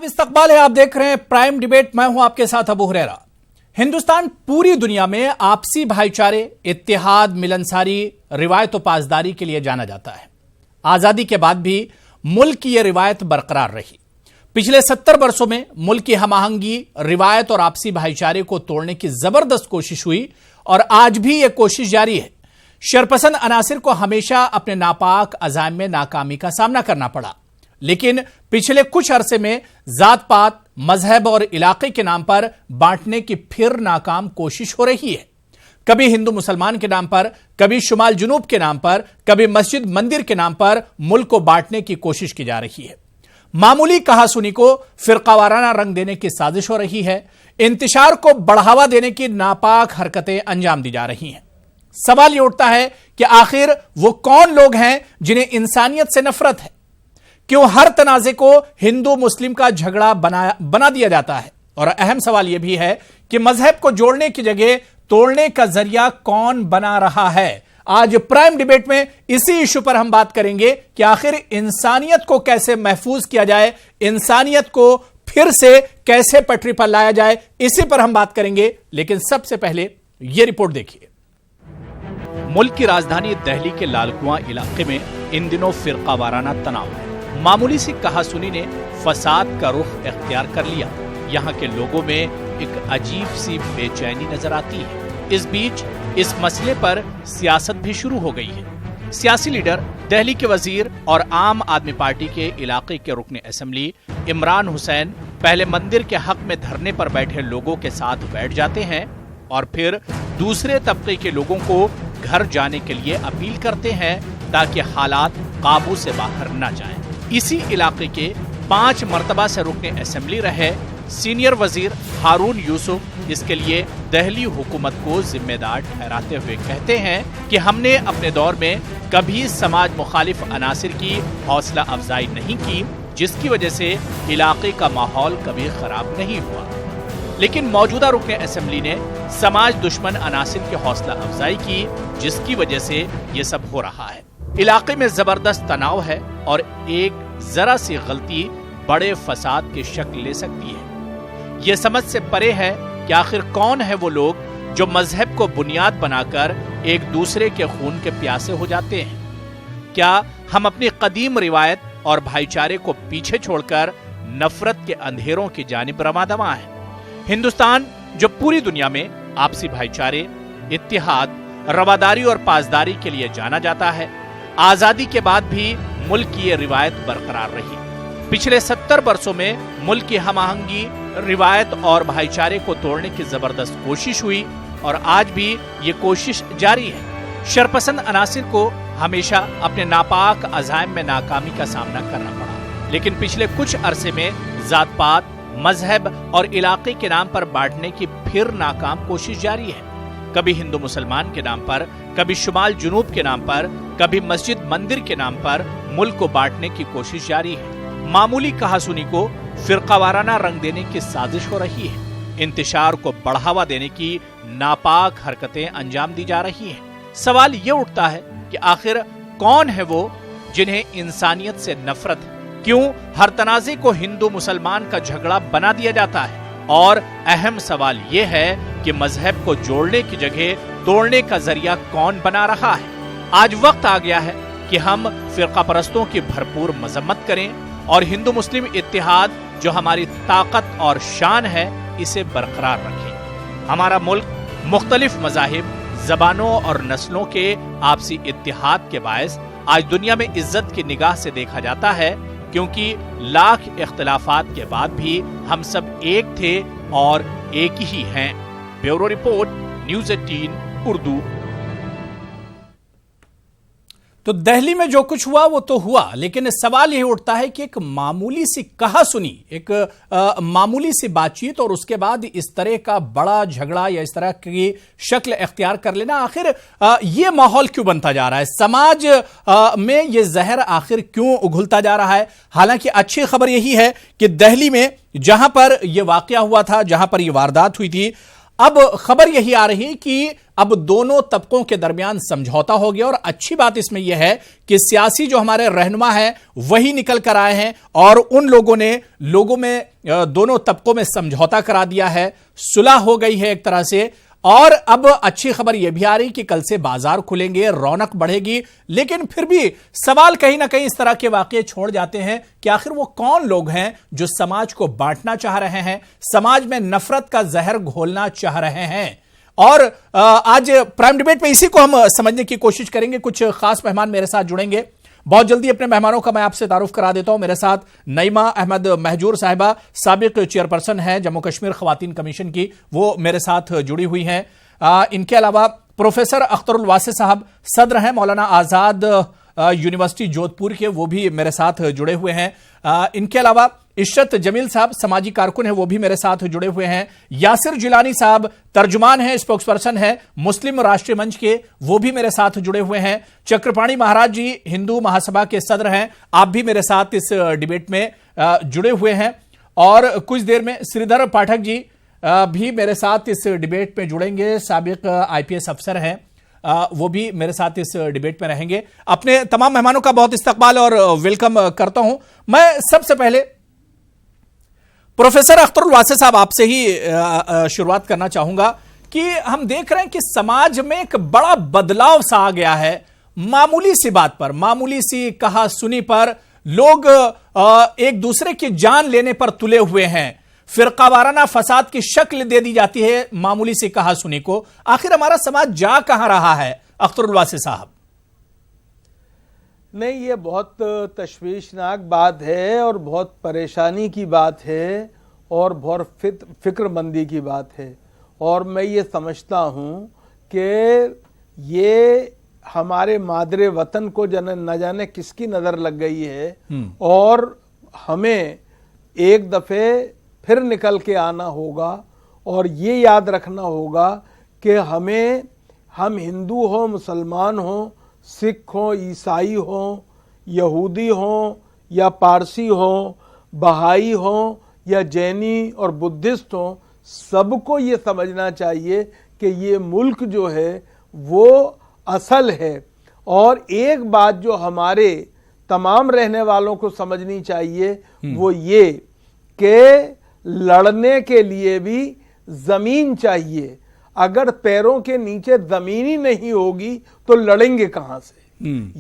आदाब, इस्तकबाल है। आप देख रहे हैं प्राइम डिबेट। मैं हूं आपके साथ अबू हुरैरा। हिंदुस्तान पूरी दुनिया में आपसी भाईचारे, इत्तेहाद, मिलनसारी, रिवायत और पासदारी के लिए जाना जाता है। आजादी के बाद भी मुल्क की यह रिवायत बरकरार रही। पिछले 70 वर्षों में मुल्क की हमाहंगी, रिवायत और आपसी भाईचारे को तोड़ने की जबरदस्त कोशिश हुई और आज भी यह कोशिश जारी है। शरपसंद अनासिर को हमेशा अपने नापाक अज़ाइम में नाकामी का सामना करना पड़ा, लेकिन पिछले कुछ अरसे में जात पात, मजहब और इलाके के नाम पर बांटने की फिर नाकाम कोशिश हो रही है। कभी हिंदू मुसलमान के नाम पर, कभी शुमाल जुनूब के नाम पर, कभी मस्जिद मंदिर के नाम पर मुल्क को बांटने की कोशिश की जा रही है। मामूली कहासुनी को फिरकावाराना रंग देने की साजिश हो रही है। इंतशार को बढ़ावा देने की नापाक हरकतें अंजाम दी जा रही हैं। सवाल यह उठता है कि आखिर वो कौन लोग हैं जिन्हें इंसानियत से नफरत है? क्यों हर तनाजे को हिंदू मुस्लिम का झगड़ा बना दिया जाता है? और अहम सवाल यह भी है कि मजहब को जोड़ने की जगह तोड़ने का जरिया कौन बना रहा है? आज प्राइम डिबेट में इसी इशू पर हम बात करेंगे कि आखिर इंसानियत को कैसे महफूज किया जाए, इंसानियत को फिर से कैसे पटरी पर लाया जाए, इसी पर हम बात करेंगे। लेकिन सबसे पहले यह रिपोर्ट देखिए। मुल्क की राजधानी दिल्ली के लालकुआं इलाके में इन दिनों फिरकावाराना तनाव है। मामूली सी कहासुनी ने फसाद का रुख इख्तियार कर लिया। यहाँ के लोगों में एक अजीब सी बेचैनी नजर आती है। इस बीच इस मसले पर सियासत भी शुरू हो गई है। सियासी लीडर, दिल्ली के वजीर और आम आदमी पार्टी के इलाके के रुकन असेंबली इमरान हुसैन पहले मंदिर के हक में धरने पर बैठे लोगों के साथ बैठ जाते हैं और फिर दूसरे तबके के लोगों को घर जाने के लिए अपील करते हैं ताकि हालात काबू से बाहर न जाएं। इसी इलाके के 5 मर्तबा से रुकने असेंबली रहे सीनियर वजीर हारून यूसुफ इसके लिए दिल्ली हुकूमत को जिम्मेदार ठहराते हुए कहते हैं कि हमने अपने दौर में कभी समाज मुखालिफ अनासिर की हौसला अफजाई नहीं की, जिसकी वजह से इलाके का माहौल कभी खराब नहीं हुआ। लेकिन मौजूदा रुकने असेंबली ने समाज दुश्मन अनासिर की हौसला अफजाई की, जिसकी वजह से ये सब हो रहा है। इलाके में जबरदस्त तनाव है और एक जरा सी गलती बड़े फसाद की शक्ल ले सकती है। यह समझ से परे है कि आखिर कौन है वो लोग जो मजहब को बुनियाद बनाकर एक दूसरे के खून के प्यासे हो जाते हैं। क्या हम अपनी कदीम रिवायत और भाईचारे को पीछे छोड़कर नफरत के अंधेरों की जानिब रवाना हैं? हिंदुस्तान जो पूरी दुनिया में आपसी भाईचारे, इत्तेहाद, रवादारी और पासदारी के लिए जाना जाता है, आजादी के बाद भी मुल्क की ये रिवायत बरकरार रही। पिछले 70 वर्षों में मुल्क की हमाहंगी, रिवायत और भाईचारे को तोड़ने की जबरदस्त कोशिश हुई और आज भी ये कोशिश जारी है। शरपसंद अनासिर को हमेशा अपने नापाक अज़ाइम में नाकामी का सामना करना पड़ा, लेकिन पिछले कुछ अरसे में जात पात, मजहब और इलाके के नाम पर बांटने की फिर नाकाम कोशिश जारी है। कभी हिंदू मुसलमान के नाम पर, कभी शुमाल जुनूब के नाम पर, कभी मस्जिद मंदिर के नाम पर मुल्क को बांटने की कोशिश जारी है। मामूली कहासुनी को फिरकावाराना रंग देने की साजिश हो रही है। इंतशार को बढ़ावा देने की नापाक हरकतें अंजाम दी जा रही हैं। सवाल ये उठता है कि आखिर कौन है वो जिन्हें इंसानियत से नफरत है? क्यों हर तनाजे को हिंदू मुसलमान का झगड़ा बना दिया जाता है? और अहम सवाल ये है कि मजहब को जोड़ने की जगह तोड़ने का जरिया कौन बना रहा है? आज वक्त आ गया है कि हम फिरका परस्तों की भरपूर मजम्मत करें और हिंदू मुस्लिम इत्तेहाद जो हमारी ताकत और शान है, इसे बरकरार रखें। हमारा मुल्क मुख्तलिफ मज़ाहिब, ज़बानों और नस्लों के आपसी इत्तेहाद के बायस आज दुनिया में इज्जत की निगाह से देखा जाता है, क्योंकि लाख इख्तिलाफात के बाद भी हम सब एक थे और एक ही हैं। Bureau report, news 18 Urdu. तो दिल्ली में जो कुछ हुआ वो तो हुआ, लेकिन सवाल यह उठता है कि एक मामूली सी कहासुनी, एक मामूली सी बातचीत और उसके बाद इस तरह का बड़ा झगड़ा या इस तरह की शक्ल इख्तियार कर लेना, आखिर ये माहौल क्यों बनता जा रहा है? समाज में ये जहर आखिर क्यों उघुलता जा रहा है? हालांकि अच्छी खबर यही है कि दिल्ली में जहां पर यह वाकया हुआ था, जहां पर यह वारदात हुई थी, अब खबर यही आ रही कि अब दोनों तबकों के दरमियान समझौता हो गया और अच्छी बात इसमें यह है कि सियासी जो हमारे रहनुमा हैं वही निकल कर आए हैं और उन लोगों ने लोगों में दोनों तबकों में समझौता करा दिया है, सुलह हो गई है एक तरह से। और अब अच्छी खबर यह भी आ रही कि कल से बाजार खुलेंगे, रौनक बढ़ेगी। लेकिन फिर भी सवाल कहीं ना कहीं इस तरह के वाकये छोड़ जाते हैं कि आखिर वो कौन लोग हैं जो समाज को बांटना चाह रहे हैं, समाज में नफरत का जहर घोलना चाह रहे हैं। और आज प्राइम डिबेट में इसी को हम समझने की कोशिश करेंगे। कुछ खास मेहमान मेरे साथ जुड़ेंगे बहुत जल्दी। अपने मेहमानों का मैं आपसे तारुफ करा देता हूं। मेरे साथ नईमा अहमद महजूर साहिबा, साबिक चेयरपर्सन है जम्मू कश्मीर खवातीन कमीशन की, वो मेरे साथ जुड़ी हुई हैं। इनके अलावा प्रोफेसर अख्तरुल वासी साहब सदर हैं मौलाना आजाद यूनिवर्सिटी जोधपुर के, वो भी मेरे साथ जुड़े हुए हैं। इनके अलावा इशरत जमील साहब समाजी कारकुन हैं, वो भी मेरे साथ जुड़े हुए हैं। यासिर जिलानी साहब तर्जुमान हैं, स्पोक्सपर्सन हैं मुस्लिम राष्ट्रीय मंच के, वो भी मेरे साथ जुड़े हुए हैं। चक्रपाणी महाराज जी हिंदू महासभा के सदर हैं, आप भी मेरे साथ इस डिबेट में जुड़े हुए हैं। और कुछ देर में श्रीधर पाठक जी भी मेरे साथ इस डिबेट में जुड़ेंगे, साबिक IPS अफसर हैं, वो भी मेरे साथ इस डिबेट में रहेंगे। अपने तमाम मेहमानों का बहुत इस्तकबाल और वेलकम करता हूं। मैं सबसे पहले प्रोफेसर अख्तरुल वासी साहब आपसे ही शुरुआत करना चाहूंगा कि हम देख रहे हैं कि समाज में एक बड़ा बदलाव सा आ गया है। मामूली सी बात पर, मामूली सी कहा सुनी पर लोग एक दूसरे की जान लेने पर तुले हुए हैं। फिरकावाराना फसाद की शक्ल दे दी जाती है मामूली सी कहा सुनी को। आखिर हमारा समाज जा कहां रहा है अख्तरुल वासी साहब? नहीं, ये बहुत तशवीशनाक बात है और बहुत परेशानी की बात है और बहुत फिक्रमंदी की बात है। और मैं ये समझता हूँ कि ये हमारे मादरे वतन को न जाने किसकी नज़र लग गई है और हमें एक दफ़े फिर निकल के आना होगा और ये याद रखना होगा कि हम हिंदू हो, मुसलमान हो, सिख हो, ईसाई हो, यहूदी हो या पारसी हो, बहाई हो या जैनी और बुद्धिस्ट हो, सबको ये समझना चाहिए कि ये मुल्क जो है वो असल है। और एक बात जो हमारे तमाम रहने वालों को समझनी चाहिए वो ये कि लड़ने के लिए भी ज़मीन चाहिए। अगर पैरों के नीचे ज़मीन ही नहीं होगी तो लड़ेंगे कहाँ से?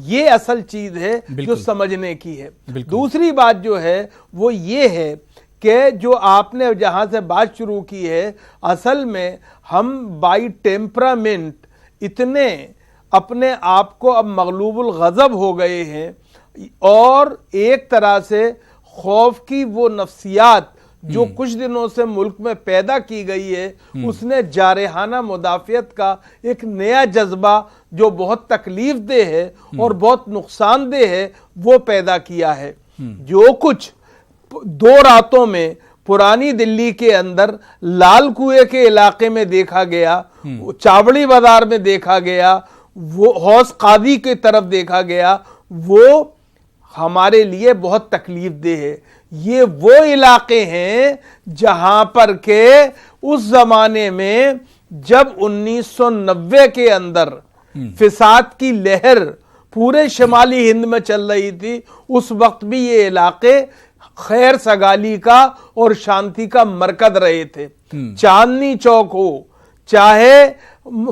ये असल चीज़ है जो समझने की है। दूसरी बात जो है वो ये है कि जो आपने जहाँ से बात शुरू की है, असल में हम बाई टेम्परामेंट इतने अपने आप को अब मगलूबुल गज़ब हो गए हैं और एक तरह से खौफ की वो नफ्सियात जो कुछ दिनों से मुल्क में पैदा की गई है, उसने जारहाना मुदाफ़ियत का एक नया जज्बा जो बहुत तकलीफ दे है और बहुत नुकसानदेह है वो पैदा किया है। जो कुछ 2 रातों में पुरानी दिल्ली के अंदर लाल कुएं के इलाके में देखा गया, चावड़ी बाजार में देखा गया, वो हौस कादी की तरफ देखा गया, वो हमारे लिए बहुत तकलीफ दे है। ये वो इलाके हैं जहां पर के उस जमाने में जब 1990 के अंदर फिसाद की लहर पूरे शुमाली हिंद में चल रही थी, उस वक्त भी ये इलाके खैर सगाली का और शांति का मरकज रहे थे। चांदनी चौक हो, चाहे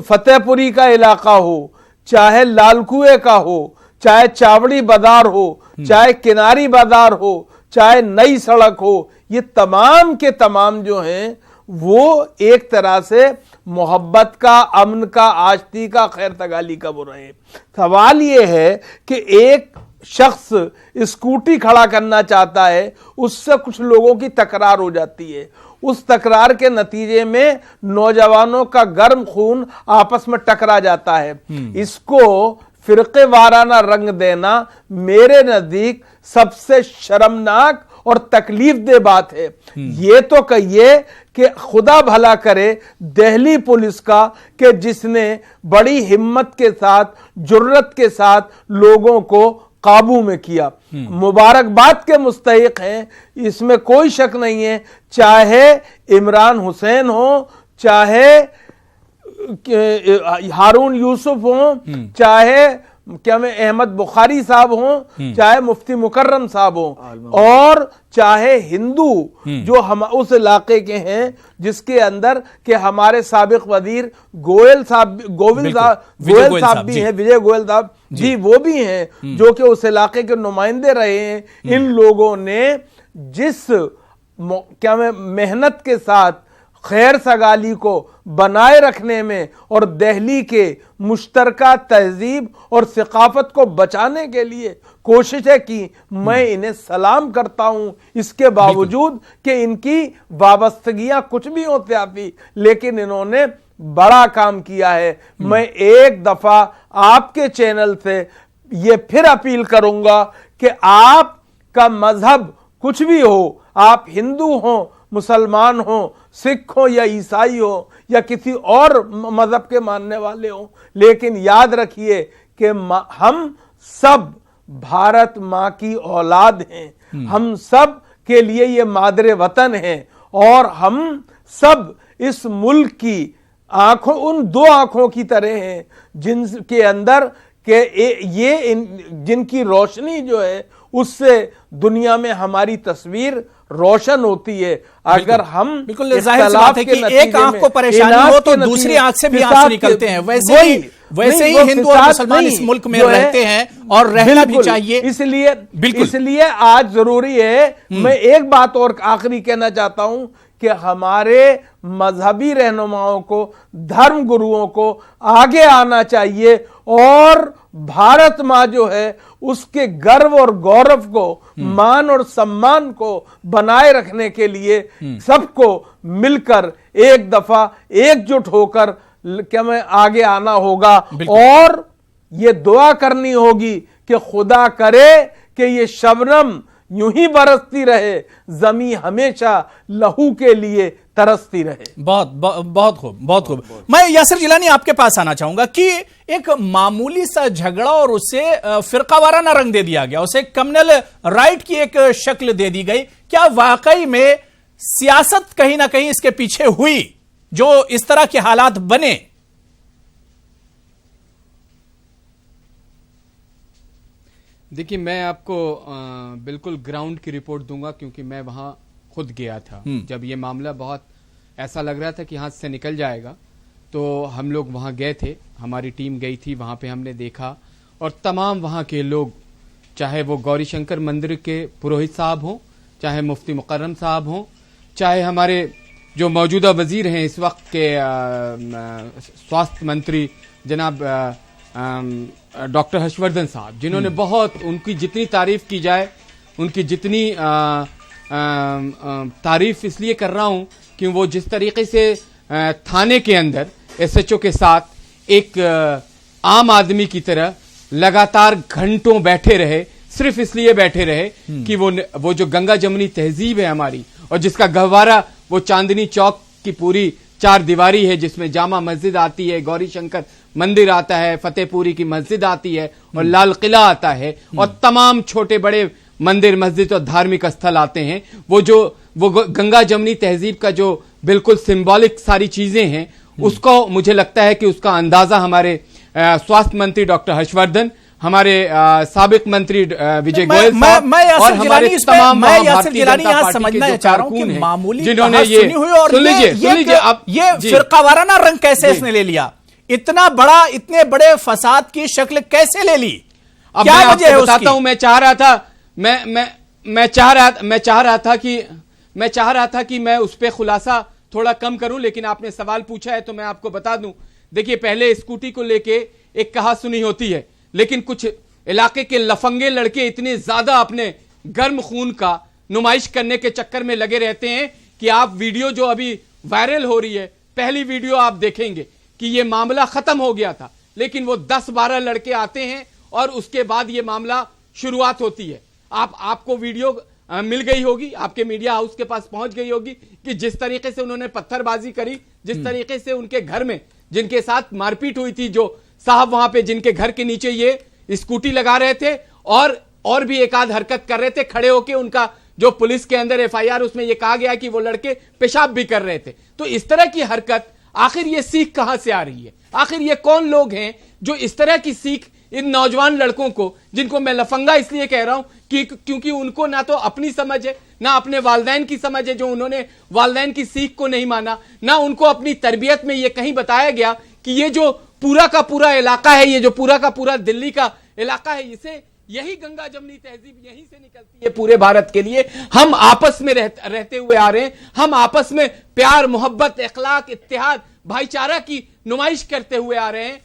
फतेहपुरी का इलाका हो, चाहे लालकुएं का हो, चाहे चावड़ी बाजार हो, चाहे किनारी बाजार हो, चाहे नई सड़क हो, ये तमाम के तमाम जो हैं वो एक तरह से मोहब्बत का, अमन का, आश्ती का, खैर तगाली का वो रहे। सवाल ये है कि एक शख्स स्कूटी खड़ा करना चाहता है, उससे कुछ लोगों की तकरार हो जाती है, उस तकरार के नतीजे में नौजवानों का गर्म खून आपस में टकरा जाता है। इसको फिरके वाराना रंग देना मेरे नजदीक सबसे शर्मनाक और तकलीफ दे बात है। ये तो कहिए कि खुदा भला करे दिल्ली पुलिस का कि जिसने बड़ी हिम्मत के साथ, जुर्रत के साथ लोगों को काबू में किया। मुबारकबाद के मुस्तहिक हैं, इसमें कोई शक नहीं है। चाहे इमरान हुसैन हो, चाहे हारून यूसुफ हो, चाहे क्या मैं अहमद बुखारी साहब हों, चाहे मुफ्ती मुकर्रम साहब हों, और चाहे हिंदू जो हम उस इलाके के हैं जिसके अंदर के हमारे साबिक वजीर गोयल साहब भी हैं, विजय गोयल साहब जी वो भी हैं जो कि उस इलाके के नुमाइंदे रहे हैं। इन लोगों ने जिस क्या मैं मेहनत के साथ खैर सगाली को बनाए रखने में और दिल्ली के मुश्तरका तहजीब और सकाफत को बचाने के लिए कोशिशें की, मैं इन्हें सलाम करता हूं। इसके बावजूद कि इनकी वाबस्तगियां कुछ भी होती आती, लेकिन इन्होंने बड़ा काम किया है। मैं एक दफा आपके चैनल से ये फिर अपील करूंगा कि आपका मजहब कुछ भी हो, आप हिंदू हो, मुसलमान हो, सिख हो या ईसाई हो या किसी और मजहब के मानने वाले हो, लेकिन याद रखिए कि हम सब भारत मां की औलाद हैं। हम सब के लिए ये मादरे वतन है और हम सब इस मुल्क की आंखों, उन दो आंखों की तरह हैं जिनके अंदर के जिनकी रोशनी जो है उससे दुनिया में हमारी तस्वीर रोशन होती है। अगर हम बिल्कुल जाहिर सी बात है कि एक आंख को परेशानी हो तो दूसरी आंख से भी आंसू निकलते हैं। वैसे ही हिंदू और मुसलमान इस मुल्क में रहते हैं और रहना भी चाहिए। इसलिए आज जरूरी है, मैं एक बात और आखिरी कहना चाहता हूं कि हमारे मजहबी रहनुमाओं को, धर्म गुरुओं को आगे आना चाहिए और भारत मां जो है उसके गर्व और गौरव को, मान और सम्मान को बनाए रखने के लिए सबको मिलकर एक दफा एकजुट होकर क्या मैं आगे आना होगा और ये दुआ करनी होगी कि खुदा करे कि ये शबनम यूं ही बरसती रहे, जमी हमेशा लहू के लिए तरसती रहे। बहुत खूब। मैं यासिर जिलानी आपके पास आना चाहूंगा कि एक मामूली सा झगड़ा और उसे फिरकावाराना रंग दे दिया गया, उसे कम्युनल राइट की एक शक्ल दे दी गई। क्या वाकई में सियासत कहीं ना कहीं इसके पीछे हुई जो इस तरह के हालात बने? देखिए, मैं आपको बिल्कुल ग्राउंड की रिपोर्ट दूंगा क्योंकि मैं वहां खुद गया था। जब ये मामला बहुत ऐसा लग रहा था कि हाथ से निकल जाएगा तो हम लोग वहां गए थे, हमारी टीम गई थी, वहां पे हमने देखा और तमाम वहां के लोग, चाहे वो गौरी शंकर मंदिर के पुरोहित साहब हों, चाहे मुफ्ती मुकर्रम साहब हों, चाहे हमारे जो मौजूदा वजीर हैं इस वक्त के स्वास्थ्य मंत्री जनाब डॉक्टर हर्षवर्धन साहब, जिन्होंने बहुत, उनकी जितनी तारीफ की जाए, उनकी जितनी तारीफ इसलिए कर रहा हूं कि वो जिस तरीके से थाने के अंदर एसएचओ के साथ एक आम आदमी की तरह लगातार घंटों बैठे रहे, सिर्फ इसलिए बैठे रहे कि वो जो गंगा जमुनी तहजीब है हमारी, और जिसका गहवारा वो चांदनी चौक की पूरी चार दीवारी है, जिसमें जामा मस्जिद आती है, गौरी शंकर मंदिर आता है, फतेहपुरी की मस्जिद आती है और लाल किला आता है और तमाम छोटे बड़े मंदिर, मस्जिद और धार्मिक स्थल आते हैं। वो गंगा जमुनी तहजीब का जो बिल्कुल सिंबॉलिक सारी चीजें हैं, उसको मुझे लगता है कि उसका अंदाजा हमारे स्वास्थ्य मंत्री डॉक्टर हर्षवर्धन, हमारे साबिक मंत्री विजय गोयल साहब और हमारे तमाम भारतीय जनता पार्टी के जो कारकुन हैं, जिन्होंने ये सुन लीजिए अब ये फिरकावाराना रंग कैसे इसने ले लिया? इतना बड़ा, इतने बड़े फसाद की शक्ल कैसे ले ली? अब क्या वजह है? बताता हूं। मैं चाह रहा था कि मैं उस पर खुलासा थोड़ा कम करूं, लेकिन आपने सवाल पूछा है तो मैं आपको बता दूं। देखिए, पहले स्कूटी को लेके एक कहा सुनी होती है, लेकिन कुछ इलाके के लफंगे लड़के इतने ज्यादा अपने गर्म खून का नुमाइश करने के चक्कर में लगे रहते हैं कि आप वीडियो जो अभी वायरल हो रही है, पहली वीडियो आप देखेंगे कि ये मामला खत्म हो गया था, लेकिन वो 10-12 लड़के आते हैं और उसके बाद ये मामला शुरुआत होती है। आपको वीडियो मिल गई होगी, आपके मीडिया हाउस के पास पहुंच गई होगी कि जिस तरीके से उन्होंने पत्थरबाजी करी, जिस तरीके से उनके घर में जिनके साथ मारपीट हुई थी, जो साहब वहां पे जिनके घर के नीचे ये स्कूटी लगा रहे थे और भी एक आध हरकत कर रहे थे, खड़े होके उनका जो पुलिस के अंदर एफआईआर उसमें यह कहा गया कि वो लड़के पेशाब भी कर रहे थे। तो इस तरह की हरकत, आखिर ये सीख कहां से आ रही है? आखिर ये कौन लोग हैं जो इस तरह की सीख इन नौजवान लड़कों को, जिनको मैं लफंगा इसलिए कह रहा हूं कि क्योंकि उनको ना तो अपनी समझ है, ना अपने वालिदैन की समझ है, जो उन्होंने वालिदैन की सीख को नहीं माना, ना उनको अपनी तरबियत में ये कहीं बताया गया कि ये जो पूरा का पूरा इलाका है, ये जो पूरा का पूरा दिल्ली का इलाका है, इसे यही गंगा जमनी तहजीब यहीं से निकलती है पूरे भारत के लिए। हम आपस में रहते हुए आ रहे हैं, हम आपस में प्यार, मोहब्बत, इखलाक, इत्तेहाद, भाईचारा की नुमाइश करते हुए आ रहे हैं।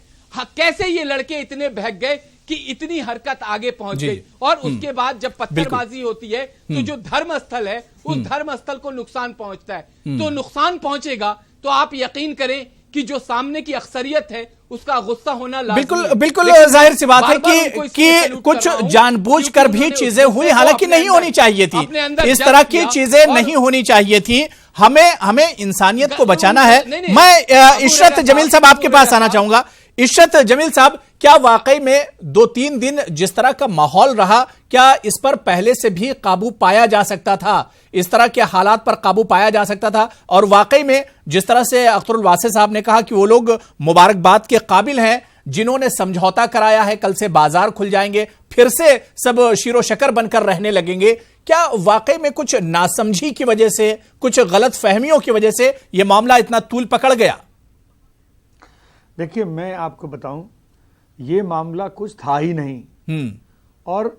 कैसे ये लड़के इतने बहक गए कि इतनी हरकत आगे पहुंच गई? और उसके बाद जब पत्थरबाजी होती है तो जो धर्म स्थल है उस धर्म स्थल को नुकसान पहुंचता है। तो नुकसान पहुंचेगा तो आप यकीन करें कि जो सामने की अक्सरियत है उसका गुस्सा होना बिल्कुल बिल्कुल जाहिर सी बात है कि कुछ जानबूझकर भी चीजें हुई, हालांकि नहीं होनी चाहिए थी, इस तरह की चीजें नहीं होनी चाहिए थी। हमें इंसानियत को बचाना है। मैं इशरत जमील साहब आपके पास आना चाहूंगा। इशरत जमील साहब, क्या वाकई में 2-3 दिन जिस तरह का माहौल रहा, क्या इस पर पहले से भी काबू पाया जा सकता था? इस तरह के हालात पर काबू पाया जा सकता था? और वाकई में जिस तरह से अख्तरुल वासी साहब ने कहा कि वो लोग मुबारकबाद के काबिल हैं जिन्होंने समझौता कराया है, कल से बाजार खुल जाएंगे, फिर से सब शीरो शकर बनकर रहने लगेंगे, क्या वाकई में कुछ नासमझी की वजह से, कुछ गलत फहमियों की वजह से यह मामला इतना तूल पकड़ गया? देखिए, मैं आपको बताऊं, ये मामला कुछ था ही नहीं। और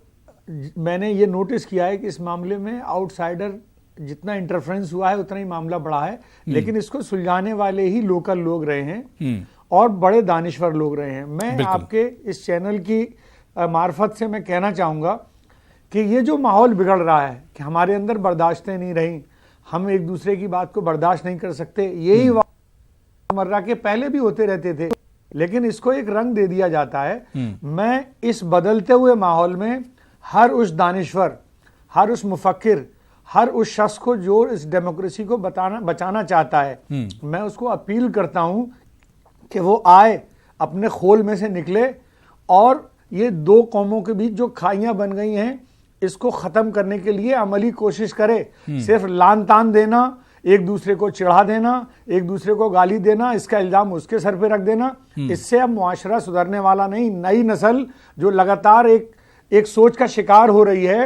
मैंने ये नोटिस किया है कि इस मामले में आउटसाइडर जितना इंटरफेरेंस हुआ है उतना ही मामला बढ़ा है, लेकिन इसको सुलझाने वाले ही लोकल लोग रहे हैं और बड़े दानिश्वर लोग रहे हैं। मैं आपके इस चैनल की मार्फत से मैं कहना चाहूंगा कि ये जो माहौल बिगड़ रहा है कि हमारे अंदर बर्दाश्तें नहीं रही, हम एक दूसरे की बात को बर्दाश्त नहीं कर सकते, यही मर्रा के पहले भी होते रहते थे, लेकिन इसको एक रंग दे दिया जाता है। मैं इस बदलते हुए माहौल में हर उस दानिश्वर, हर उस मुफक्किर, हर उस शख्स को जो इस डेमोक्रेसी को बचाना चाहता है, मैं उसको अपील करता हूं कि वो आए, अपने खोल में से निकले और ये दो कौमों के बीच जो खाइयां बन गई हैं इसको खत्म करने के लिए अमली कोशिश करे। सिर्फ लान तान देना, एक दूसरे को चिढ़ा देना, एक दूसरे को गाली देना, इसका इल्जाम उसके सर पे रख देना, इससे अब मुआशरा सुधरने वाला नहीं। नई नस्ल जो लगातार एक सोच का शिकार हो रही है,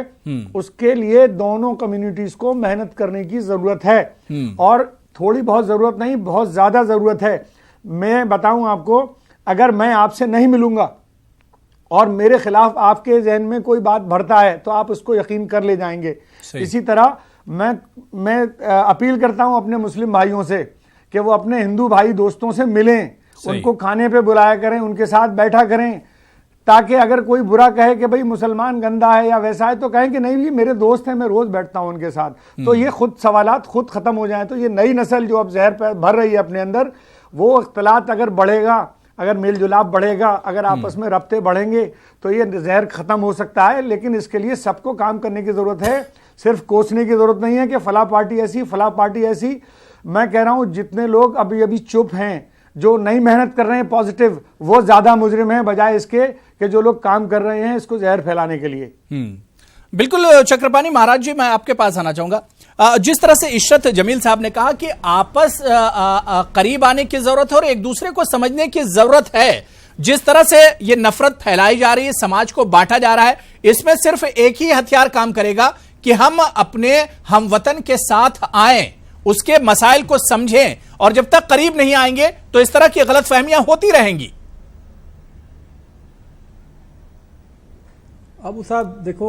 उसके लिए दोनों कम्युनिटीज को मेहनत करने की जरूरत है, और थोड़ी बहुत जरूरत नहीं, बहुत ज्यादा जरूरत है। मैं बताऊं आपको, अगर मैं आपसे नहीं मिलूंगा और मेरे खिलाफ आपके जहन में कोई बात भरता है तो आप उसको यकीन कर ले जाएंगे। इसी तरह मैं अपील करता हूं अपने मुस्लिम भाइयों से कि वो अपने हिंदू भाई दोस्तों से मिलें, उनको खाने पे बुलाया करें, उनके साथ बैठा करें, ताकि अगर कोई बुरा कहे कि भाई मुसलमान गंदा है या वैसा है, तो कहें कि नहीं, ये मेरे दोस्त हैं, मैं रोज बैठता हूं उनके साथ। तो ये खुद सवालात खुद खत्म हो जाएं। तो ये नई नस्ल जो अब जहर भर रही है अपने अंदर, वो इख्तिलात अगर बढ़ेगा, अगर मेल जुलाप बढ़ेगा, अगर आपस में रब्ते बढ़ेंगे तो ये जहर खत्म हो सकता है। लेकिन इसके लिए सबको काम करने की जरूरत है, सिर्फ कोसने की जरूरत नहीं है कि फला पार्टी ऐसी, फला पार्टी ऐसी। मैं कह रहा हूं जितने लोग अभी चुप हैं, जो नई मेहनत कर रहे हैं पॉजिटिव, वो ज्यादा मुजरिम हैं बजाय इसके कि जो लोग काम कर रहे हैं इसको जहर फैलाने के लिए। बिल्कुल चक्रपाणी महाराज जी, मैं आपके पास आना चाहूंगा। जिस तरह से इशरत जमील साहब ने कहा कि आपस करीब आने की जरूरत है और एक दूसरे को समझने की जरूरत है, जिस तरह से ये नफरत फैलाई जा रही है, समाज को बांटा जा रहा है, इसमें सिर्फ एक ही हथियार काम करेगा कि हम अपने हमवतन के साथ आएं, उसके मसाइल को समझें, और जब तक करीब नहीं आएंगे तो इस तरह की गलतफहमियां होती रहेंगी। अबू साहब देखो,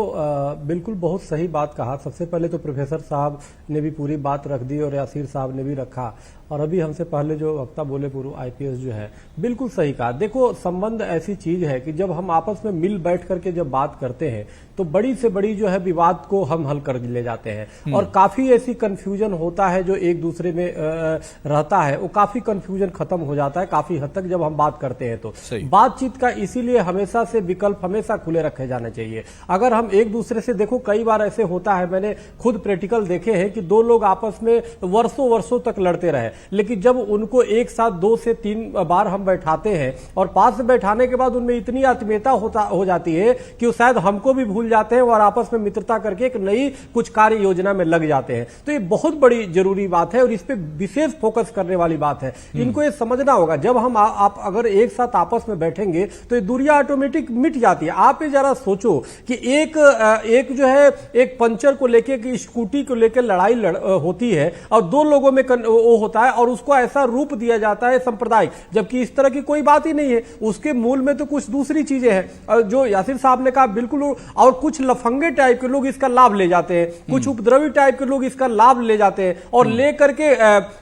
बिल्कुल बहुत सही बात कहा। सबसे पहले तो प्रोफेसर साहब ने भी पूरी बात रख दी और यासीर साहब ने भी रखा, और अभी हमसे पहले जो वक्ता बोले पूर्व आईपीएस जो है, बिल्कुल सही कहा। देखो, संबंध ऐसी चीज है कि जब हम आपस में मिल बैठ करके जब बात करते हैं तो बड़ी से बड़ी जो है विवाद को हम हल कर ले जाते हैं, और काफी ऐसी कंफ्यूजन होता है जो एक दूसरे में रहता है, वो काफी कंफ्यूजन खत्म हो जाता है काफी हद तक जब हम बात करते हैं। तो बातचीत का इसीलिए हमेशा से विकल्प हमेशा खुले रखे जाने चाहिए। अगर हम एक दूसरे से, देखो कई बार ऐसे होता है, मैंने खुद प्रैक्टिकल देखे हैं कि दो लोग आपस में वर्षों वर्षों तक लड़ते रहे, लेकिन जब उनको एक साथ 2 से 3 बार हम बैठाते हैं और पास में बैठाने के बाद उनमें इतनी आत्मीयता हो जाती है कि वो शायद हमको भी भूल भूल जाते हैं और आपस में मित्रता करके एक नई कुछ कार्य योजना में लग जाते हैं। तो ये बहुत बड़ी जरूरी बात है और इस पे विशेष फोकस करने वाली बात है। इनको ये समझना होगा, जब हम आप अगर एक साथ आपस में बैठेंगे तो ये दूरियां ऑटोमेटिक मिट जाती है। आप ये जरा सोचो कि एक जो है एक पंचर को लेके कि स्कूटी को लेकर लड़ाई होती है और दो लोगों में वो होता है और उसको ऐसा रूप दिया जाता है सांप्रदायिक, जबकि इस तरह की कोई बात ही नहीं है। उसके मूल में तो कुछ दूसरी चीजें हैं जो यासिर साहब ने कहा बिल्कुल। और कुछ लफंगे टाइप के लोग इसका लाभ ले जाते हैं, कुछ उपद्रवी टाइप के लोग इसका लाभ ले जाते हैं और लेकर के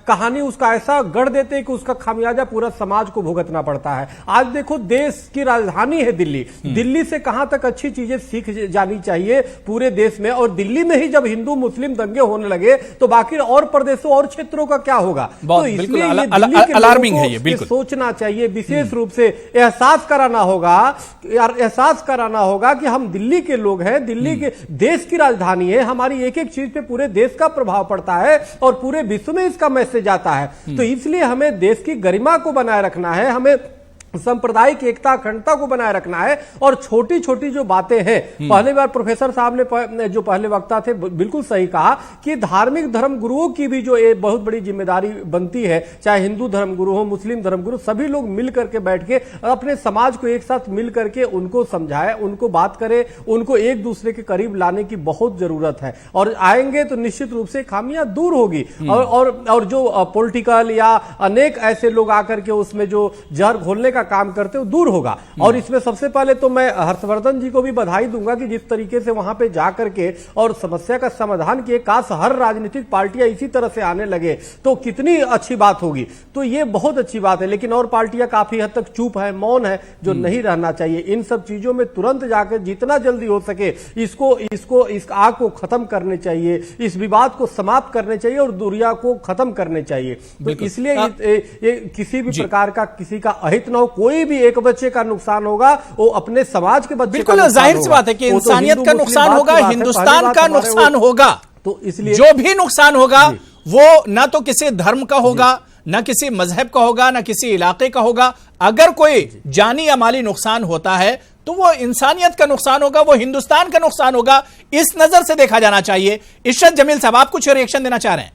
कहानी उसका ऐसा गढ़ देते हैं कि उसका खामियाजा पूरा समाज को भुगतना पड़ता है। आज देखो, देश की राजधानी है दिल्ली, दिल्ली से कहां तक अच्छी चीजें सीख जानी चाहिए पूरे देश में, और दिल्ली में ही जब हिंदू मुस्लिम दंगे होने लगे तो बाकी और प्रदेशों और क्षेत्रों का क्या होगा? तो इसलिए अलार्मिंग है ये, बिल्कुल सोचना चाहिए, विशेष रूप से एहसास कराना होगा कि हम दिल्ली के लोग हैं, दिल्ली के देश की राजधानी है, हमारी एक एक चीज पे पूरे देश का प्रभाव पड़ता है और पूरे विश्व में इसका मैसेज आता है। तो इसलिए हमें देश की गरिमा को बनाए रखना है, हमें सांप्रदायिक एकता अखंडता को बनाए रखना है। और छोटी छोटी जो बातें हैं, पहली बार प्रोफेसर साहब ने जो पहले वक्ता थे बिल्कुल सही कहा कि धार्मिक धर्म गुरुओं की भी जो एक बहुत बड़ी जिम्मेदारी बनती है, चाहे हिंदू धर्म गुरु हो, मुस्लिम धर्म गुरु, सभी लोग मिल करके बैठ के अपने समाज को एक साथ मिल करके उनको समझाए, उनको बात करे, उनको एक दूसरे के करीब लाने की बहुत जरूरत है। और आएंगे तो निश्चित रूप से खामियां दूर होगी और जो पॉलिटिकल या अनेक ऐसे लोग आकर के उसमें जो जहर घोलने का काम करते हो दूर होगा। और इसमें सबसे पहले तो मैं हर्षवर्धन जी को भी बधाई दूंगा कि जिस तरीके से वहां पे जाकर के और समस्या का समाधान किए। काश हर राजनीतिक पार्टियां इसी तरह से आने लगे तो कितनी अच्छी बात होगी। तो ये बहुत अच्छी बात है, लेकिन और पार्टियां काफी हद तक चुप है, मौन है, जो नहीं रहना चाहिए। इन सब चीजों में तुरंत जाकर जितना जल्दी हो सके इस आग को खत्म करने चाहिए, इस विवाद को समाप्त करने चाहिए और दूरिया को खत्म करने चाहिए। तो इसलिए ये किसी भी प्रकार का किसी का अहित न हो, कोई भी एक बच्चे का नुकसान होगा वो अपने समाज के बच्चे बिल्कुल जाहिर सी बात है कि इंसानियत का नुकसान होगा, हिंदुस्तान का नुकसान होगा। तो इसलिए जो भी नुकसान होगा वो ना तो किसी धर्म का होगा, ना किसी मजहब का होगा, ना किसी इलाके का होगा। अगर कोई जानी या माली नुकसान होता है तो वो इंसानियत का नुकसान होगा, वो हिंदुस्तान का नुकसान होगा। इस नजर से देखा जाना चाहिए। इशरत जमील साहब, आप कुछ रिएक्शन देना चाह रहे हैं?